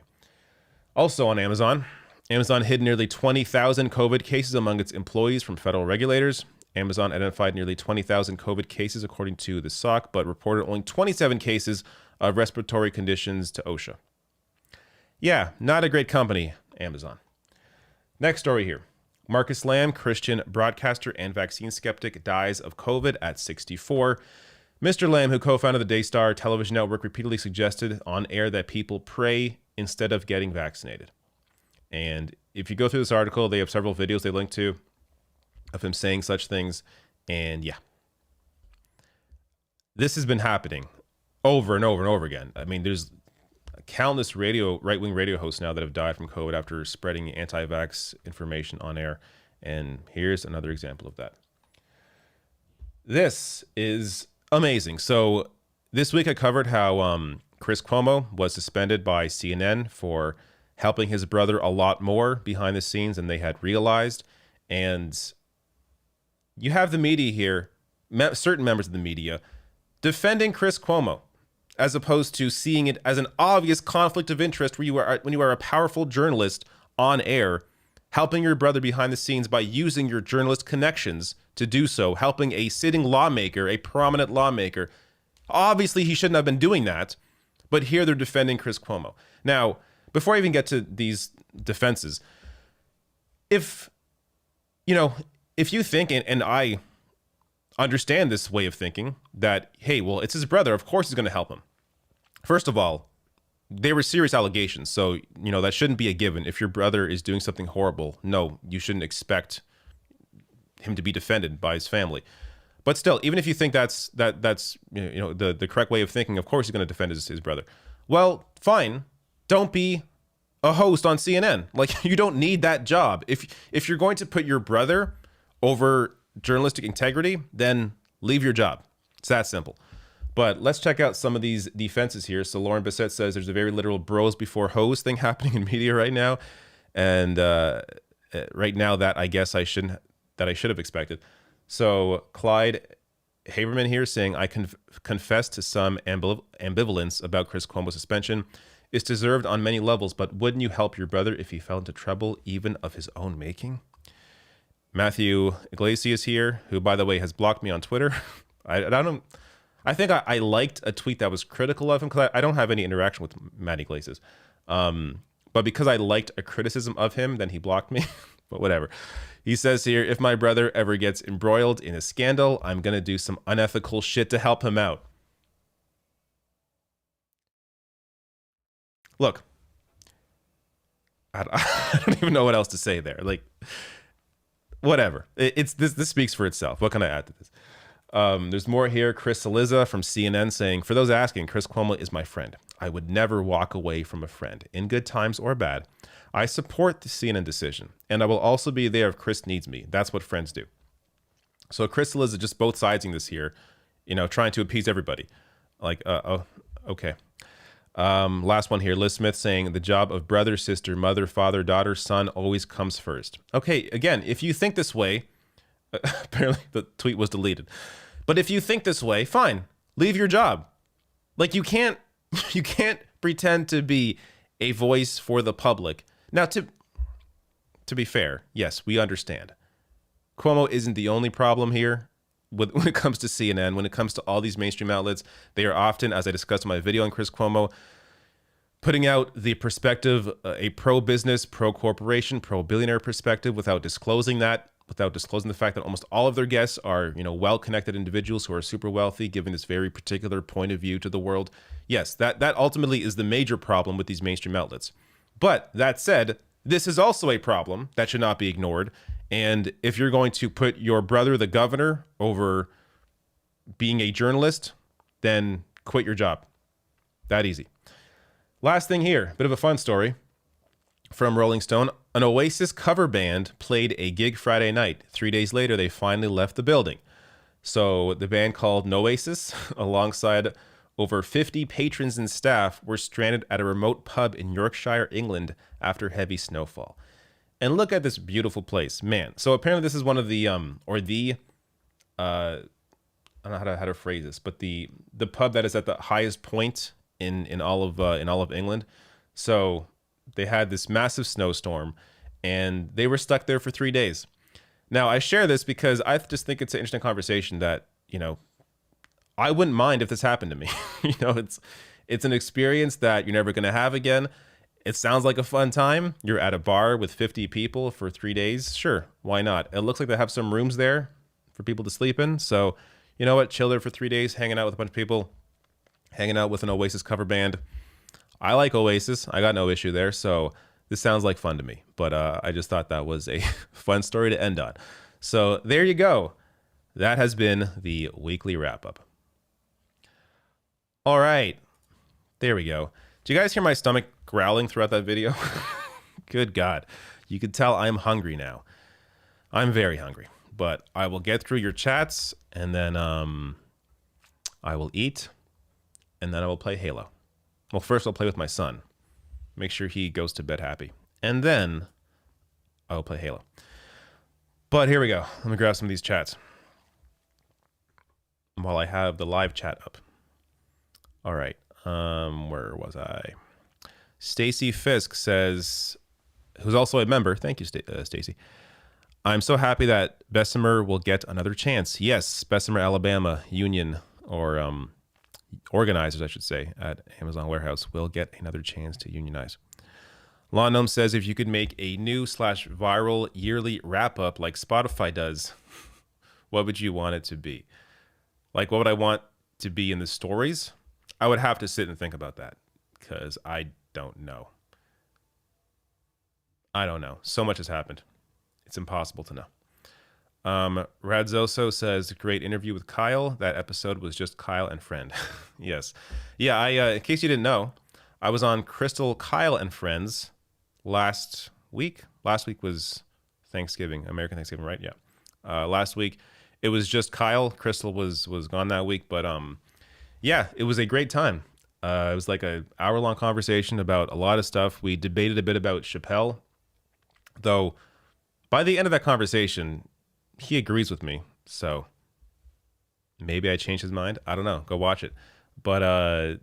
Also on Amazon hid nearly 20,000 COVID cases among its employees from federal regulators. Amazon identified nearly 20,000 COVID cases according to the SOC, but reported only 27 cases of respiratory conditions to OSHA. Yeah, not a great company, Amazon. Next story here. Marcus Lamb, Christian broadcaster and vaccine skeptic, dies of COVID at 64. Mr. Lamb, who co-founded the Daystar television network, repeatedly suggested on air that people pray instead of getting vaccinated. And if you go through this article, they have several videos they link to of him saying such things. And yeah, this has been happening over and over and over again. I mean, there's countless right-wing radio hosts now that have died from COVID after spreading anti-vax information on air. And here's another example of that. This is amazing. So this week I covered how Chris Cuomo was suspended by CNN for helping his brother a lot more behind the scenes than they had realized. And you have the media here, certain members of the media, defending Chris Cuomo, as opposed to seeing it as an obvious conflict of interest when you are a powerful journalist on air helping your brother behind the scenes by using your journalist connections to do so, helping a sitting lawmaker, a prominent lawmaker. Obviously, he shouldn't have been doing that, but here they're defending Chris Cuomo. Now, before I even get to these defenses, if you think, and I understand this way of thinking, that, hey, well, it's his brother, of course he's going to help him. First of all, they were serious allegations, so, that shouldn't be a given. If your brother is doing something horrible, no, you shouldn't expect him to be defended by his family. But still, even if you think that's the correct way of thinking, of course he's going to defend his brother. Well, fine. Don't be a host on CNN. Like, you don't need that job. If you're going to put your brother over journalistic integrity, then leave your job. It's that simple. But let's check out some of these defenses here. So Lauren Bissett says there's a very literal bros before hoes thing happening in media right now. And right now that I guess I should have expected. So Clyde Haberman here saying, I confess to some ambivalence about Chris Cuomo's suspension. It's deserved on many levels, but wouldn't you help your brother if he fell into trouble, even of his own making? Matthew Iglesias here, who, by the way, has blocked me on Twitter. I think I liked a tweet that was critical of him, because I don't have any interaction with Matt Iglesias. But because I liked a criticism of him, then he blocked me. But whatever. He says here, if my brother ever gets embroiled in a scandal, I'm going to do some unethical shit to help him out. Look, I don't even know what else to say there. Like, whatever. This speaks for itself. What can I add to this? There's more here. Chris Saliza from CNN saying, for those asking, Chris Cuomo is my friend. I would never walk away from a friend, in good times or bad. I support the CNN decision, and I will also be there if Chris needs me. That's what friends do. So Chris Saliza just both siding this here, trying to appease everybody. Like, okay. Last one here. Liz Smith saying the job of brother, sister, mother, father, daughter, son always comes first. Okay, again, if you think this way, apparently the tweet was deleted. But if you think this way, fine, leave your job. Like, you can't pretend to be a voice for the public. Now, to be fair, yes, we understand. Cuomo isn't the only problem here when it comes to CNN. When it comes to all these mainstream outlets, they are often, as I discussed in my video on Chris Cuomo, putting out the perspective, a pro-business, pro-corporation, pro-billionaire perspective without disclosing that, without disclosing the fact that almost all of their guests are, well-connected individuals who are super wealthy, giving this very particular point of view to the world. Yes, that ultimately is the major problem with these mainstream outlets. But that said, this is also a problem that should not be ignored. And if you're going to put your brother, the governor, over being a journalist, then quit your job. That easy. Last thing here, bit of a fun story from Rolling Stone. An Oasis cover band played a gig Friday night. 3 days later, they finally left the building. So the band called Noasis, alongside over 50 patrons and staff, were stranded at a remote pub in Yorkshire, England, after heavy snowfall. And look at this beautiful place, man. So apparently this is one of the, I don't know how to phrase this, but the pub that is at the highest point in all of England. So they had this massive snowstorm, and they were stuck there for 3 days. Now, I share this because I just think it's an interesting conversation that, I wouldn't mind if this happened to me. It's an experience that you're never going to have again. It sounds like a fun time. You're at a bar with 50 people for 3 days. Sure, why not? It looks like they have some rooms there for people to sleep in. So, you know what? Chill there for 3 days, hanging out with a bunch of people, hanging out with an Oasis cover band. I like Oasis. I got no issue there. So this sounds like fun to me. But I just thought that was a fun story to end on. So there you go. That has been the weekly wrap-up. All right. There we go. Do you guys hear my stomach growling throughout that video? Good God. You can tell I'm hungry now. I'm very hungry. But I will get through your chats, and then I will eat, and then I will play Halo. Well, first I'll play with my son. Make sure he goes to bed happy. And then I will play Halo. But here we go. Let me grab some of these chats while I have the live chat up. All right. Where was I? Stacy Fisk says, who's also a member. Thank you, Stacy. I'm so happy that Bessemer will get another chance. Yes, Bessemer, Alabama Union, or organizers, I should say, at Amazon Warehouse will get another chance to unionize. Law Gnome says, if you could make a new / viral yearly wrap up like Spotify does, what would you want it to be? Like, what would I want to be in the stories? I would have to sit and think about that because I don't know. I don't know. So much has happened. It's impossible to know. Radzoso says, great interview with Kyle. That episode was just Kyle and friend. Yes. Yeah, in case you didn't know, I was on Crystal, Kyle, and Friends last week. Last week was Thanksgiving, American Thanksgiving, right? Yeah. Last week, it was just Kyle. Crystal was gone that week. But yeah, it was a great time. It was like an hour-long conversation about a lot of stuff. We debated a bit about Chappelle, though by the end of that conversation, he agrees with me. So maybe I changed his mind. I don't know. Go watch it. But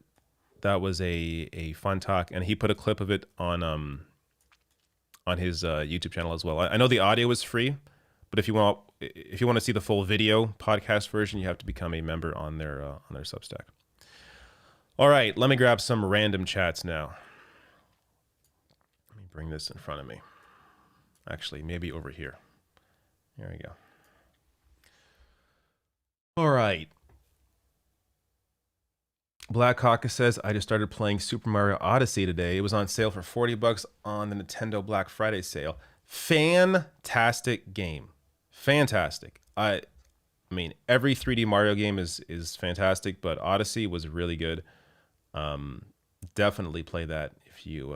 that was a fun talk, and he put a clip of it on his YouTube channel as well. I know the audio is free, but if you want to see the full video podcast version, you have to become a member on their Substack. All right, let me grab some random chats now. Let me bring this in front of me. Actually, maybe over here. There we go. All right. Black Caucus says, I just started playing Super Mario Odyssey today. It was on sale for $40 on the Nintendo Black Friday sale. Fantastic game. Fantastic. I mean, every 3D Mario game is fantastic, but Odyssey was really good. Definitely play that if you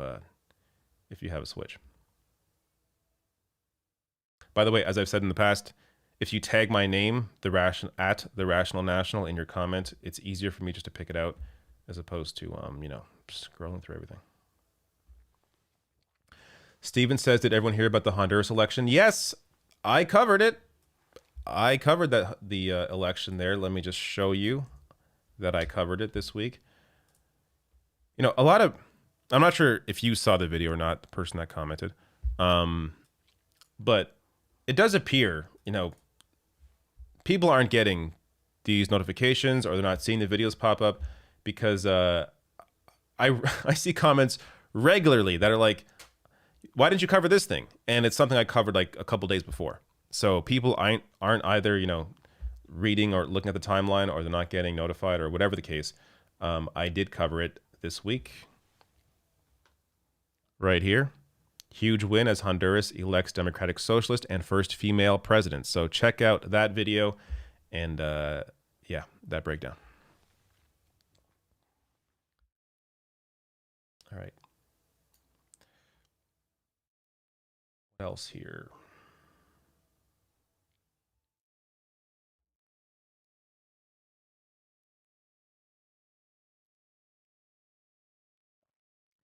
have a Switch. By the way, as I've said in the past, if you tag my name, at the Rational National, in your comment, it's easier for me just to pick it out as opposed to scrolling through everything. Steven says, did everyone hear about the Honduras election? Yes, I covered it. I covered the election there. Let me just show you that I covered it this week. I'm not sure if you saw the video or not, the person that commented, but it does appear, people aren't getting these notifications or they're not seeing the videos pop up because I see comments regularly that are like, why didn't you cover this thing? And it's something I covered like a couple days before. So people aren't either, reading or looking at the timeline, or they're not getting notified, or whatever the case. I did cover it this week. Right here. Huge win as Honduras elects Democratic Socialist and first female president. So check out that video and that breakdown. All right. What else here?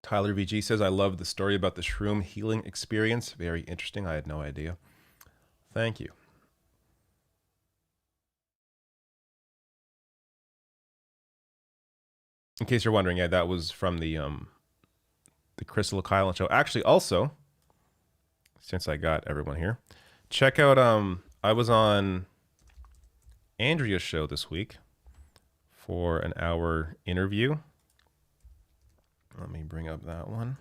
Tyler VG says, I love the story about the shroom healing experience. Very interesting. I had no idea. Thank you. In case you're wondering, yeah, that was from the Crystal Kyle show. Actually, also, since I got everyone here, check out, I was on Andrea's show this week for an hour interview. Let me bring up that one.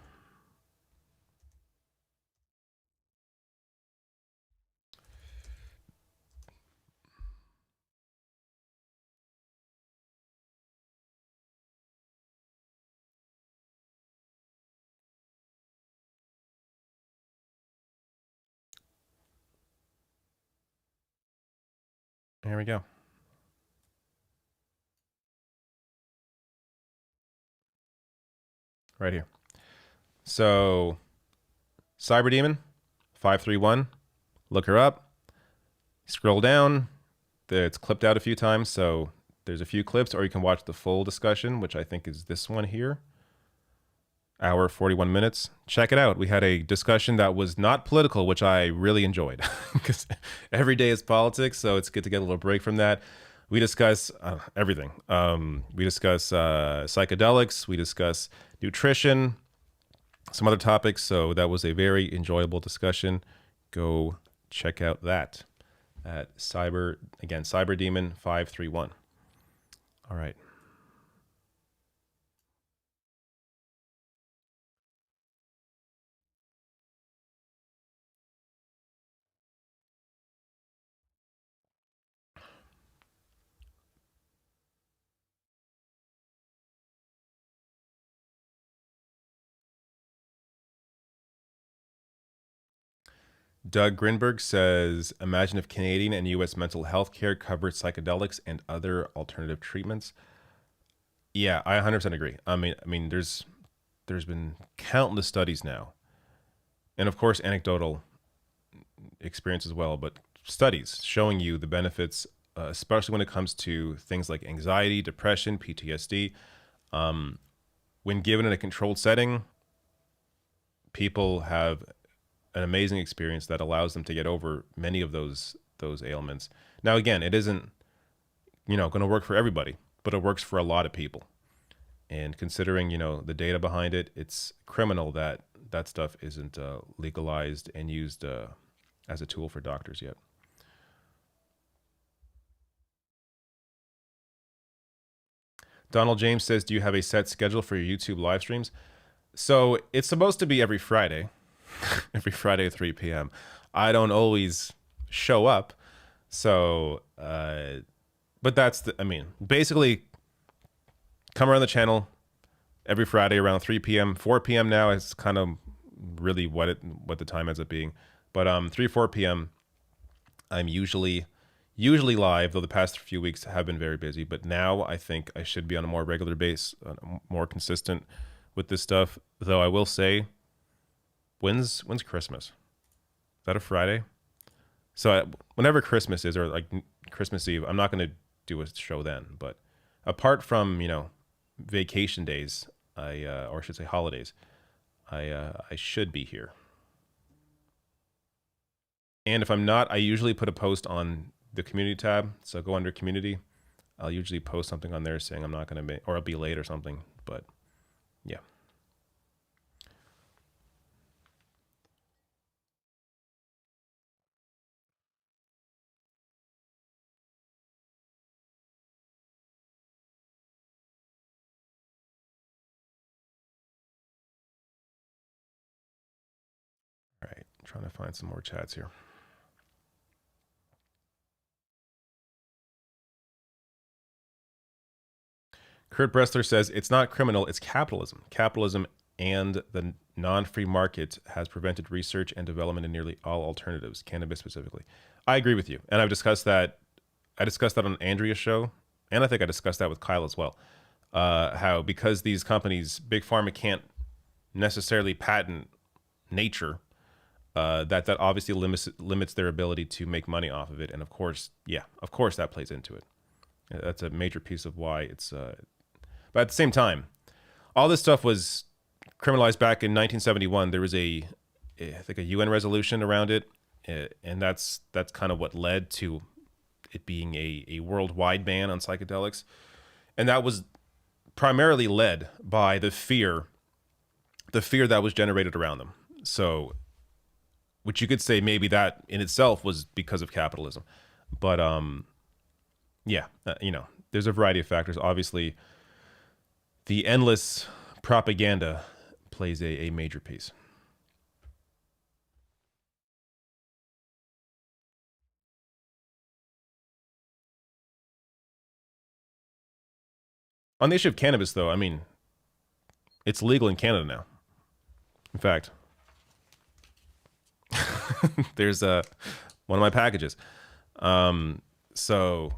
Here we go. Right here. So, Cyber Demon 531. Look her up. Scroll down. It's clipped out a few times, so there's a few clips, or you can watch the full discussion, which I think is this one here. Hour 41 minutes. Check it out. We had a discussion that was not political, which I really enjoyed because every day is politics, so it's good to get a little break from that. We discuss everything. We discuss psychedelics. We discuss nutrition. some other topics. So that was a very enjoyable discussion. Go check out that at Cyber Demon 531. All right. Doug Grinberg says, imagine if Canadian and U.S. mental health care covered psychedelics and other alternative treatments. Yeah, I 100% agree. I mean, there's been countless studies now, and of course, anecdotal experience as well, but studies showing you the benefits, especially when it comes to things like anxiety, depression, PTSD. When given in a controlled setting, people have an amazing experience that allows them to get over many of those ailments. Now, again, it isn't going to work for everybody, but it works for a lot of people. And considering the data behind it, it's criminal that that stuff isn't legalized and used as a tool for doctors yet. Donald James says, do you have a set schedule for your YouTube live streams? So it's supposed to be every Friday, every Friday at 3 p.m. I don't always show up. So, but that's basically come around the channel every Friday around 3 p.m. 4 p.m. now is kind of really what the time ends up being. But 4 p.m. I'm usually live, though the past few weeks have been very busy. But now I think I should be on a more regular base, more consistent with this stuff. Though I will say, when's Christmas? Is that a Friday? So whenever Christmas is, or like Christmas Eve, I'm not going to do a show then. But apart from vacation days, or I should say holidays, I should be here. And if I'm not, I usually put a post on the community tab. So go under community. I'll usually post something on there saying I'm not going to be, or I'll be late or something. But yeah. All right, I'm trying to find some more chats here. Kurt Bressler says, it's not criminal, it's capitalism. Capitalism and the non-free market has prevented research and development in nearly all alternatives, cannabis specifically. I agree with you. And I've discussed that. I discussed that on Andrea's show. And I think I discussed that with Kyle as well. How because these companies, Big Pharma can't necessarily patent nature, that obviously limits their ability to make money off of it. And of course that plays into it. That's a major piece of why it's... But at the same time, all this stuff was criminalized back in 1971. There was I think a UN resolution around it, and that's kind of what led to it being a worldwide ban on psychedelics. And that was primarily led by the fear that was generated around them. So, which you could say maybe that in itself was because of capitalism. But there's a variety of factors. Obviously, the endless propaganda plays a major piece. On the issue of cannabis, though, I mean, it's legal in Canada now. In fact, there's one of my packages. So,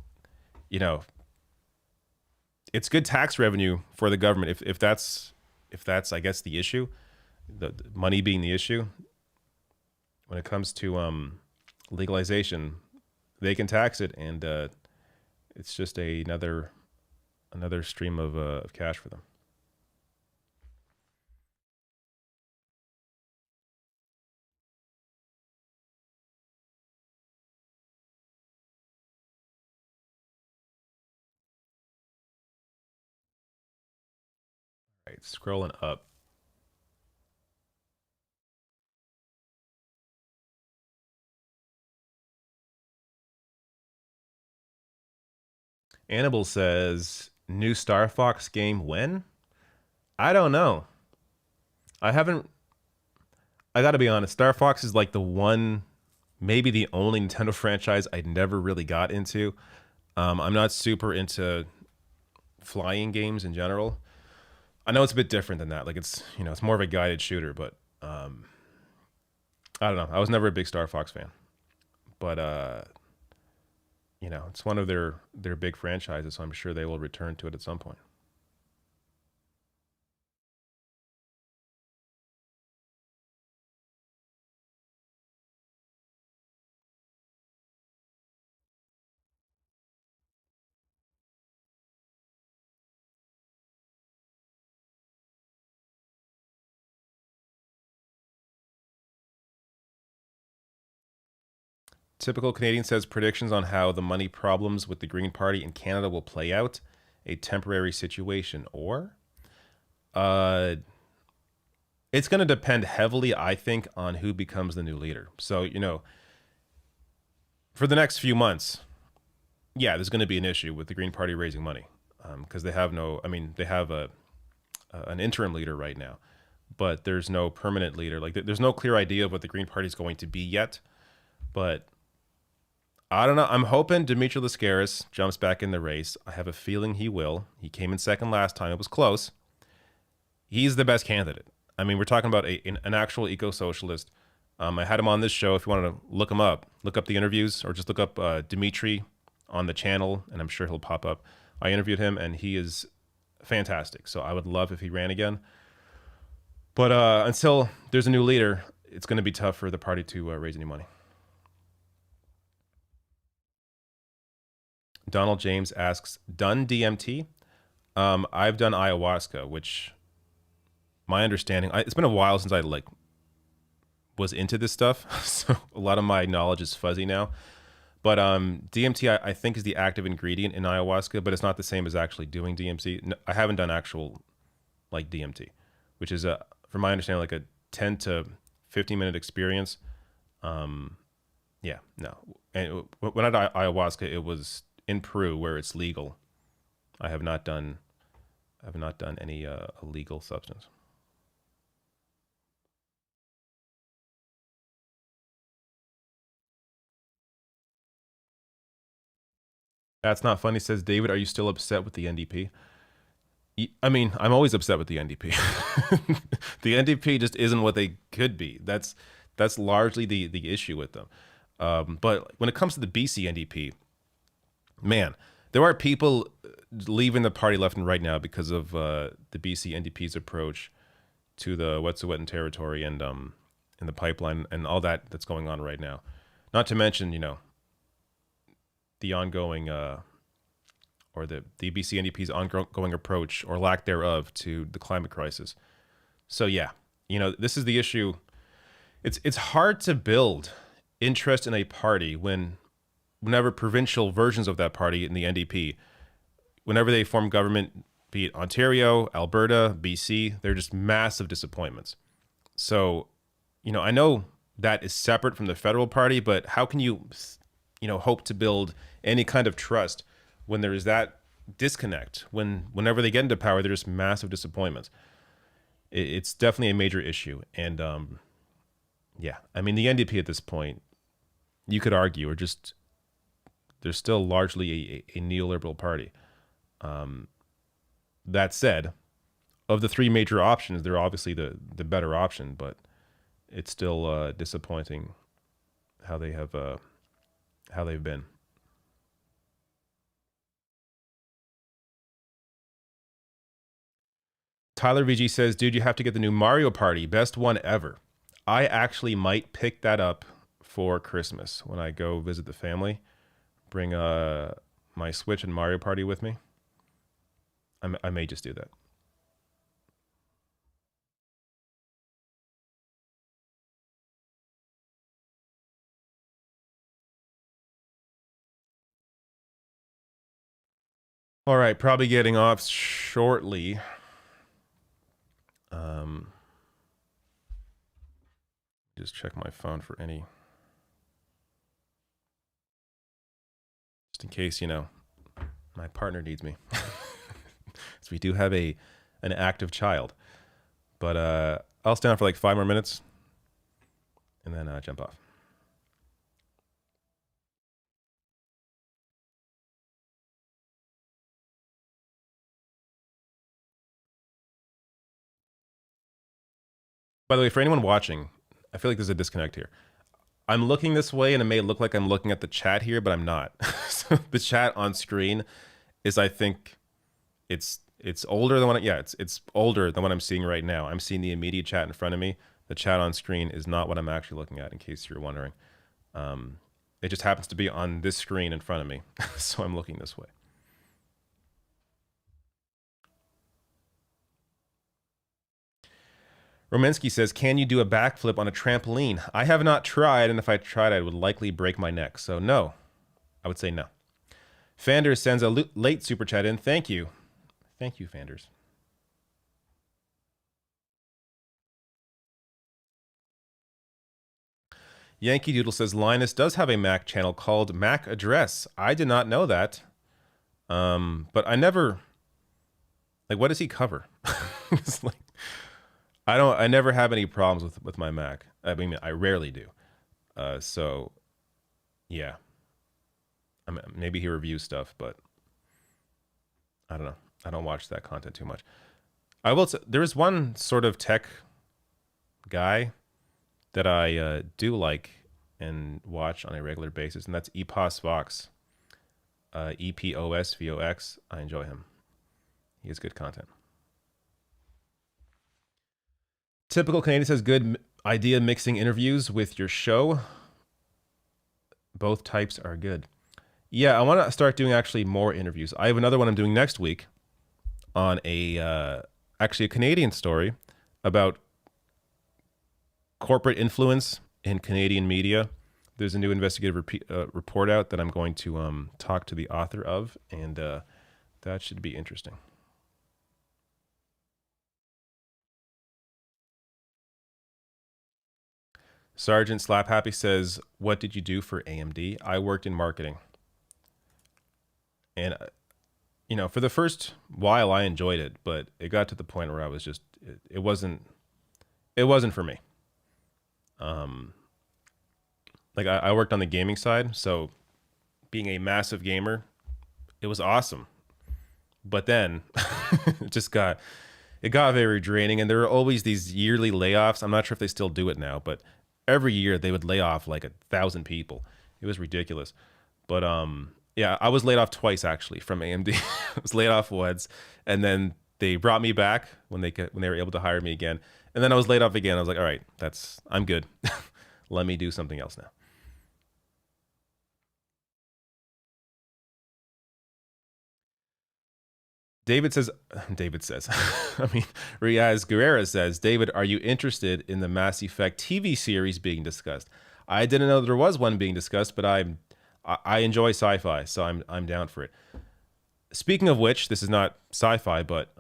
it's good tax revenue for the government if that's I guess the issue, the money being the issue. When it comes to legalization, they can tax it, and it's just another stream of cash for them. All right, scrolling up. Annabelle says, new Star Fox game when? I don't know. I gotta be honest, Star Fox is like the one, maybe the only Nintendo franchise I never really got into. I'm not super into flying games in general. I know it's a bit different than that. Like it's more of a guided shooter, but I don't know. I was never a big Star Fox fan. But it's one of their big franchises, so I'm sure they will return to it at some point. Typical Canadian says predictions on how the money problems with the Green Party in Canada will play out. A temporary situation, or it's going to depend heavily, I think, on who becomes the new leader. So, for the next few months, yeah, there's going to be an issue with the Green Party raising money because they have they have an interim leader right now, but there's no permanent leader. Like, there's no clear idea of what the Green Party is going to be yet. But I don't know. I'm hoping Dimitri Lascaris jumps back in the race. I have a feeling he will. He came in second last time. It was close. He's the best candidate. I mean, we're talking about an actual eco-socialist. I had him on this show. If you want to look him up, look up the interviews or just look up Dimitri on the channel, and I'm sure he'll pop up. I interviewed him, and he is fantastic. So I would love if he ran again. But until there's a new leader, it's going to be tough for the party to raise any money. Donald James asks, done DMT? I've done ayahuasca, which my understanding, it's been a while since I was into this stuff. So a lot of my knowledge is fuzzy now. But DMT, I think, is the active ingredient in ayahuasca, but it's not the same as actually doing DMT. No, I haven't done actual DMT, which is, from my understanding, like a 10 to 15-minute experience. Yeah, no. And when I did ayahuasca, it was in Peru where it's legal. I have not done any illegal substance. That's not funny, says David. Are you still upset with the NDP? I mean, I'm always upset with the NDP. The NDP just isn't what they could be. That's largely the issue with them. But when it comes to the BC NDP, man, there are people leaving the party left and right now because of the BC NDP's approach to the Wet'suwet'en territory and the pipeline and all that's going on right now. Not to mention, the ongoing or the BC NDP's ongoing approach or lack thereof to the climate crisis. So yeah, this is the issue. It's hard to build interest in a party whenever provincial versions of that party in the NDP, whenever they form government, be it Ontario, Alberta, BC, they're just massive disappointments. So, I know that is separate from the federal party, but how can you, hope to build any kind of trust when there is that disconnect? Whenever they get into power, they're just massive disappointments. It's definitely a major issue. And yeah, I mean, the NDP at this point, you could argue, they're still largely a neoliberal party. That said, of the three major options, they're obviously the better option, but it's still disappointing how they've been. Tyler VG says, dude, you have to get the new Mario Party. Best one ever. I actually might pick that up for Christmas when I go visit the family. Bring my Switch and Mario Party with me. I may just do that. All right, probably getting off shortly. Just check my phone for any, just in case, My partner needs me. So we do have an active child. But I'll stay on for like 5 more minutes and then jump off. By the way, for anyone watching, I feel like there's a disconnect here. I'm looking this way and it may look like I'm looking at the chat here, but I'm not. So the chat on screen is, I think, it's older than what it's older than what I'm seeing right now. I'm seeing the immediate chat in front of me. The chat on screen is not what I'm actually looking at, in case you're wondering. It just happens to be on this screen in front of me. So I'm looking this way. Romensky says, can you do a backflip on a trampoline? I have not tried, and if I tried, I would likely break my neck. So no, I would say no. Fanders sends a late super chat in. Thank you. Thank you, Fanders. Yankee Doodle says, Linus does have a Mac channel called Mac Address. I did not know that. But I never, like, what does he cover? It's like, I never have any problems with my Mac. I mean, I rarely do. So yeah. I mean, maybe he reviews stuff, but I don't know. I don't watch that content too much. I will say, there is one sort of tech guy that I do like and watch on a regular basis, and that's Epos Vox. EPOSVOX. I enjoy him. He has good content. Typical Canadian says, good idea mixing interviews with your show. Both types are good. Yeah, I want to start doing actually more interviews. I have another one I'm doing next week on actually a Canadian story about corporate influence in Canadian media. There's a new investigative report out that I'm going to talk to the author of, and that should be interesting. Sergeant Slap Happy says, what did you do for AMD? I worked in marketing. And, you know, for the first while I enjoyed it, but it got to the point where I was just, it wasn't for me. Like I worked on the gaming side, so being a massive gamer, it was awesome. But then it got very draining, and there were always these yearly layoffs. I'm not sure if they still do it now, but every year they would lay off like 1,000 people. It was ridiculous. But yeah, I was laid off twice actually from AMD. I was laid off once, and then they brought me back when they were able to hire me again. And then I was laid off again. I was like, all right, I'm good. Let me do something else now. David says, I mean, Riaz Guerrera says, David, are you interested in the Mass Effect TV series being discussed? I didn't know there was one being discussed, but I enjoy sci-fi, so I'm down for it. Speaking of which, this is not sci-fi, but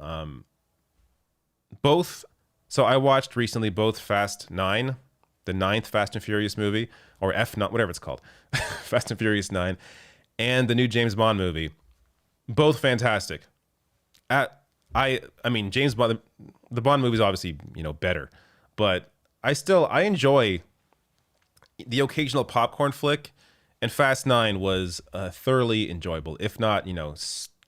so I watched recently both Fast 9, the 9th Fast and Furious movie, or F9, whatever it's called, Fast and Furious 9, and the new James Bond movie. Both fantastic. I mean, James Bond, the Bond movie is obviously, you know, better, but I enjoy the occasional popcorn flick, and Fast 9 was thoroughly enjoyable, if not, you know,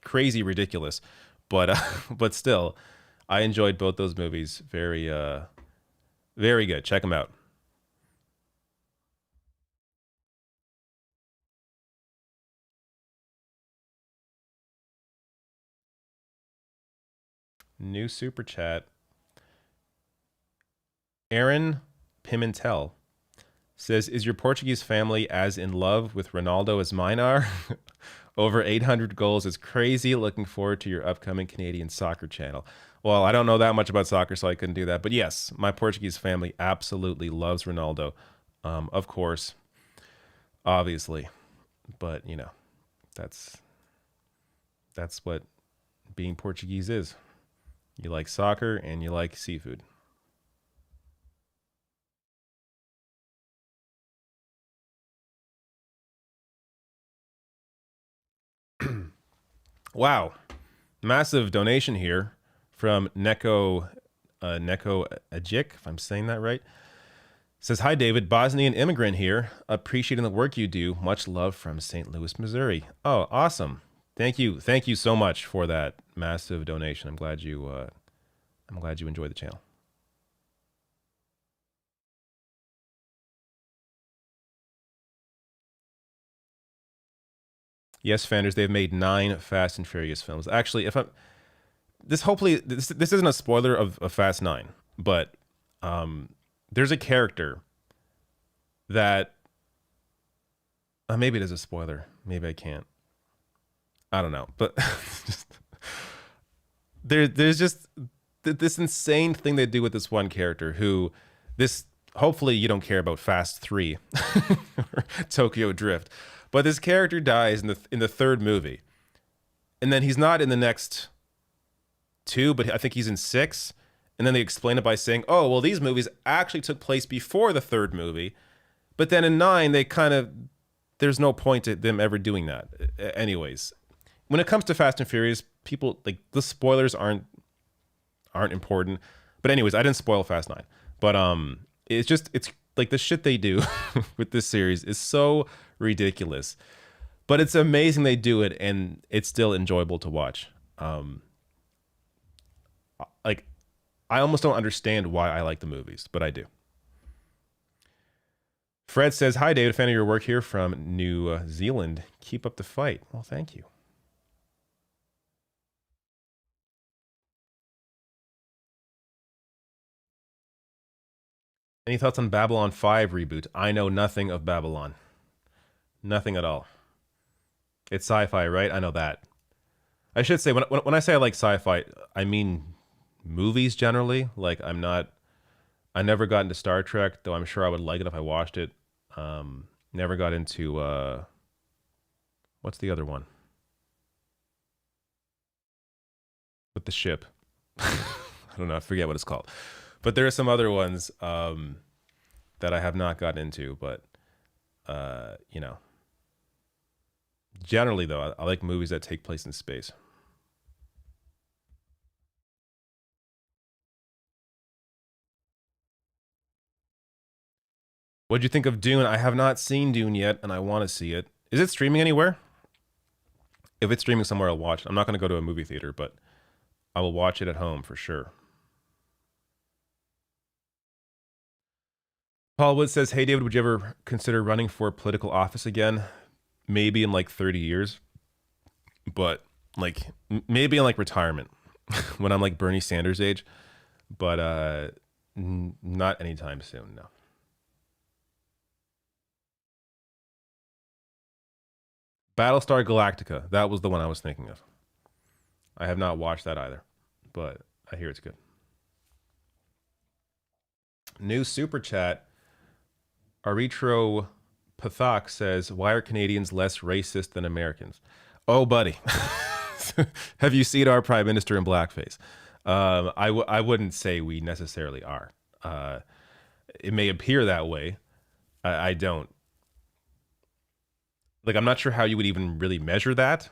crazy ridiculous, but but still, I enjoyed both those movies. Very very good. Check them out. New super chat. Aaron Pimentel says, is your Portuguese family as in love with Ronaldo as mine are? Over 800 goals is crazy. Looking forward to your upcoming Canadian soccer channel. Well, I don't know that much about soccer, so I couldn't do that. But yes, my Portuguese family absolutely loves Ronaldo. Of course, obviously. But, you know, that's what being Portuguese is. You like soccer and you like seafood. Wow. Massive donation here from Neko Ajic, if I'm saying that right. Says, hi, David, Bosnian immigrant here. Appreciating the work you do. Much love from St. Louis, Missouri. Oh, awesome. Thank you. Thank you so much for that massive donation. I'm glad you enjoyed the channel. yes, Fanders, they've made 9 Fast and Furious films. Actually, if I'm this, hopefully this isn't a spoiler of Fast 9, but there's a character that maybe it is a spoiler. Maybe I can't. I don't know, but just, there's just this insane thing they do with this one character who this. Hopefully you don't care about Fast 3 or Tokyo Drift, but this character dies in the third movie, and then he's not in the next 2, but I think he's in 6. And then they explain it by saying, oh, well, these movies actually took place before the third movie, but then in 9 they there's no point to them ever doing that. Anyways, when it comes to Fast and Furious, people like the spoilers aren't important. But anyways, I didn't spoil Fast 9, but it's like the shit they do with this series is so ridiculous, but it's amazing they do it, and it's still enjoyable to watch. Like, I almost don't understand why I like the movies, but I do. Fred says, hi, David, fan of your work here from New Zealand. Keep up the fight. Well, thank you. Any thoughts on Babylon 5 reboot? I know nothing of Babylon. Nothing at all. It's sci-fi, right? I know that. I should say, when I say I like sci-fi, I mean movies generally. Like, I never got into Star Trek, though I'm sure I would like it if I watched it. Never got into, what's the other one? With the ship. I don't know, I forget what it's called. But there are some other ones that I have not gotten into, but, you know. Generally, though, I like movies that take place in space. What'd you think of Dune? I have not seen Dune yet, and I want to see it. Is it streaming anywhere? If it's streaming somewhere, I'll watch it. I'm not going to go to a movie theater, but I will watch it at home for sure. Paul Wood says, hey, David, would you ever consider running for political office again? Maybe in like 30 years. But like maybe in like retirement when I'm like Bernie Sanders age. But not anytime soon, no. Battlestar Galactica. That was the one I was thinking of. I have not watched that either, but I hear it's good. New super chat. Aritro Pathak says, why are Canadians less racist than Americans? Oh, buddy. Have you seen our prime minister in blackface? I wouldn't say we necessarily are. It may appear that way. I don't. Like, I'm not sure how you would even really measure that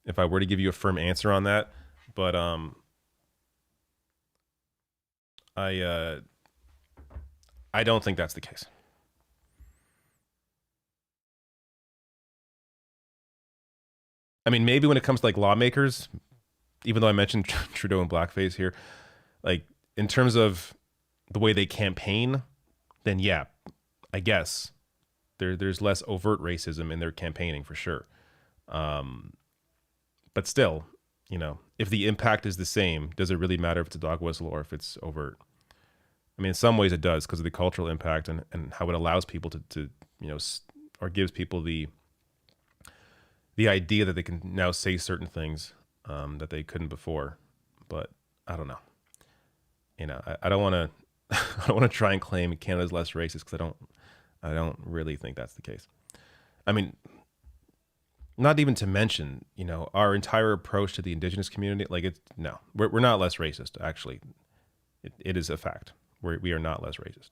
if I were to give you a firm answer on that. But I don't think that's the case. I mean, maybe when it comes to like lawmakers, even though I mentioned Trudeau and blackface here, like in terms of the way they campaign, then yeah, I guess there's less overt racism in their campaigning for sure. But still, you know, if the impact is the same, does it really matter if it's a dog whistle or if it's overt? I mean, in some ways it does because of the cultural impact and how it allows people to you know, or gives people the idea that they can now say certain things that they couldn't before. But I don't know. You know, I don't want to I don't want to try and claim Canada's less racist because I don't really think that's the case. I mean, not even to mention, you know, our entire approach to the Indigenous community. Like, we're not less racist. Actually, it is a fact. We are not less racist.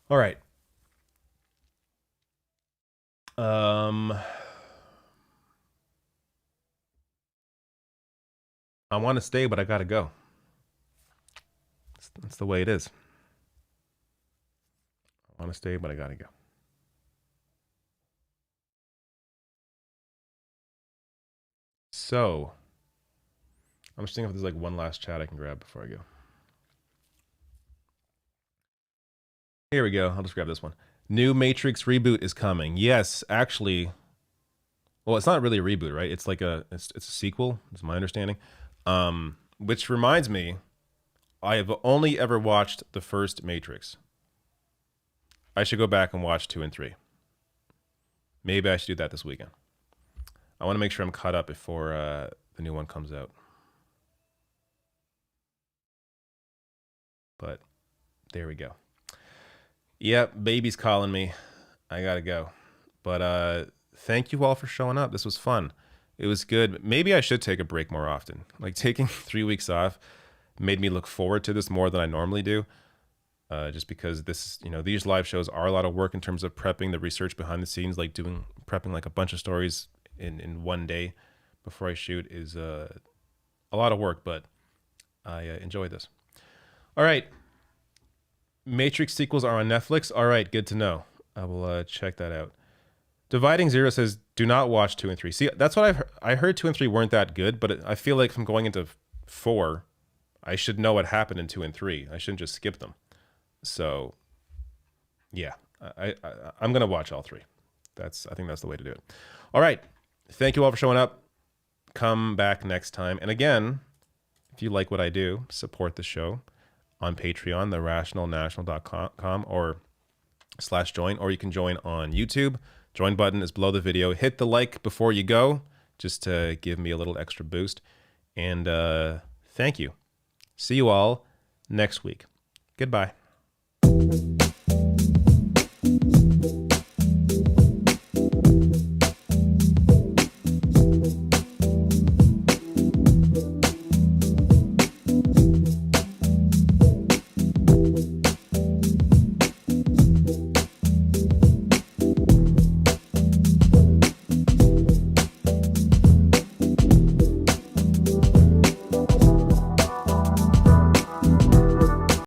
All right. I want to stay, but I got to go. That's the way it is. I want to stay, but I got to go. So, I'm just thinking if there's like one last chat I can grab before I go. Here we go. I'll just grab this one. New Matrix reboot is coming. Yes, actually. Well, it's not really a reboot, right? It's like it's a sequel, is my understanding. Which reminds me, I have only ever watched the first Matrix. I should go back and watch 2 and 3. Maybe I should do that this weekend. I want to make sure I'm caught up before the new one comes out. But there we go. Yep, baby's calling me. I gotta go. But thank you all for showing up. This was fun. It was good. Maybe I should take a break more often. Like taking 3 weeks off made me look forward to this more than I normally do. Just because this, these live shows are a lot of work in terms of prepping, the research behind the scenes, like prepping like a bunch of stories in one day before I shoot is a lot of work, but I enjoy this. All right. Matrix sequels are on Netflix. All right, good to know. I will check that out. Dividing Zero says, do not watch 2 and 3. See, that's what I heard 2 and 3 weren't that good, but I feel like if I'm going into 4, I should know what happened in 2 and 3. I shouldn't just skip them. So, yeah, I'm going to watch all 3. I think that's the way to do it. All right. Thank you all for showing up. Come back next time. And again, if you like what I do, support the show on Patreon, therationalnational.com or /join, or you can join on YouTube. Join button is below the video. Hit the like before you go, just to give me a little extra boost. And thank you. See you all next week. Goodbye.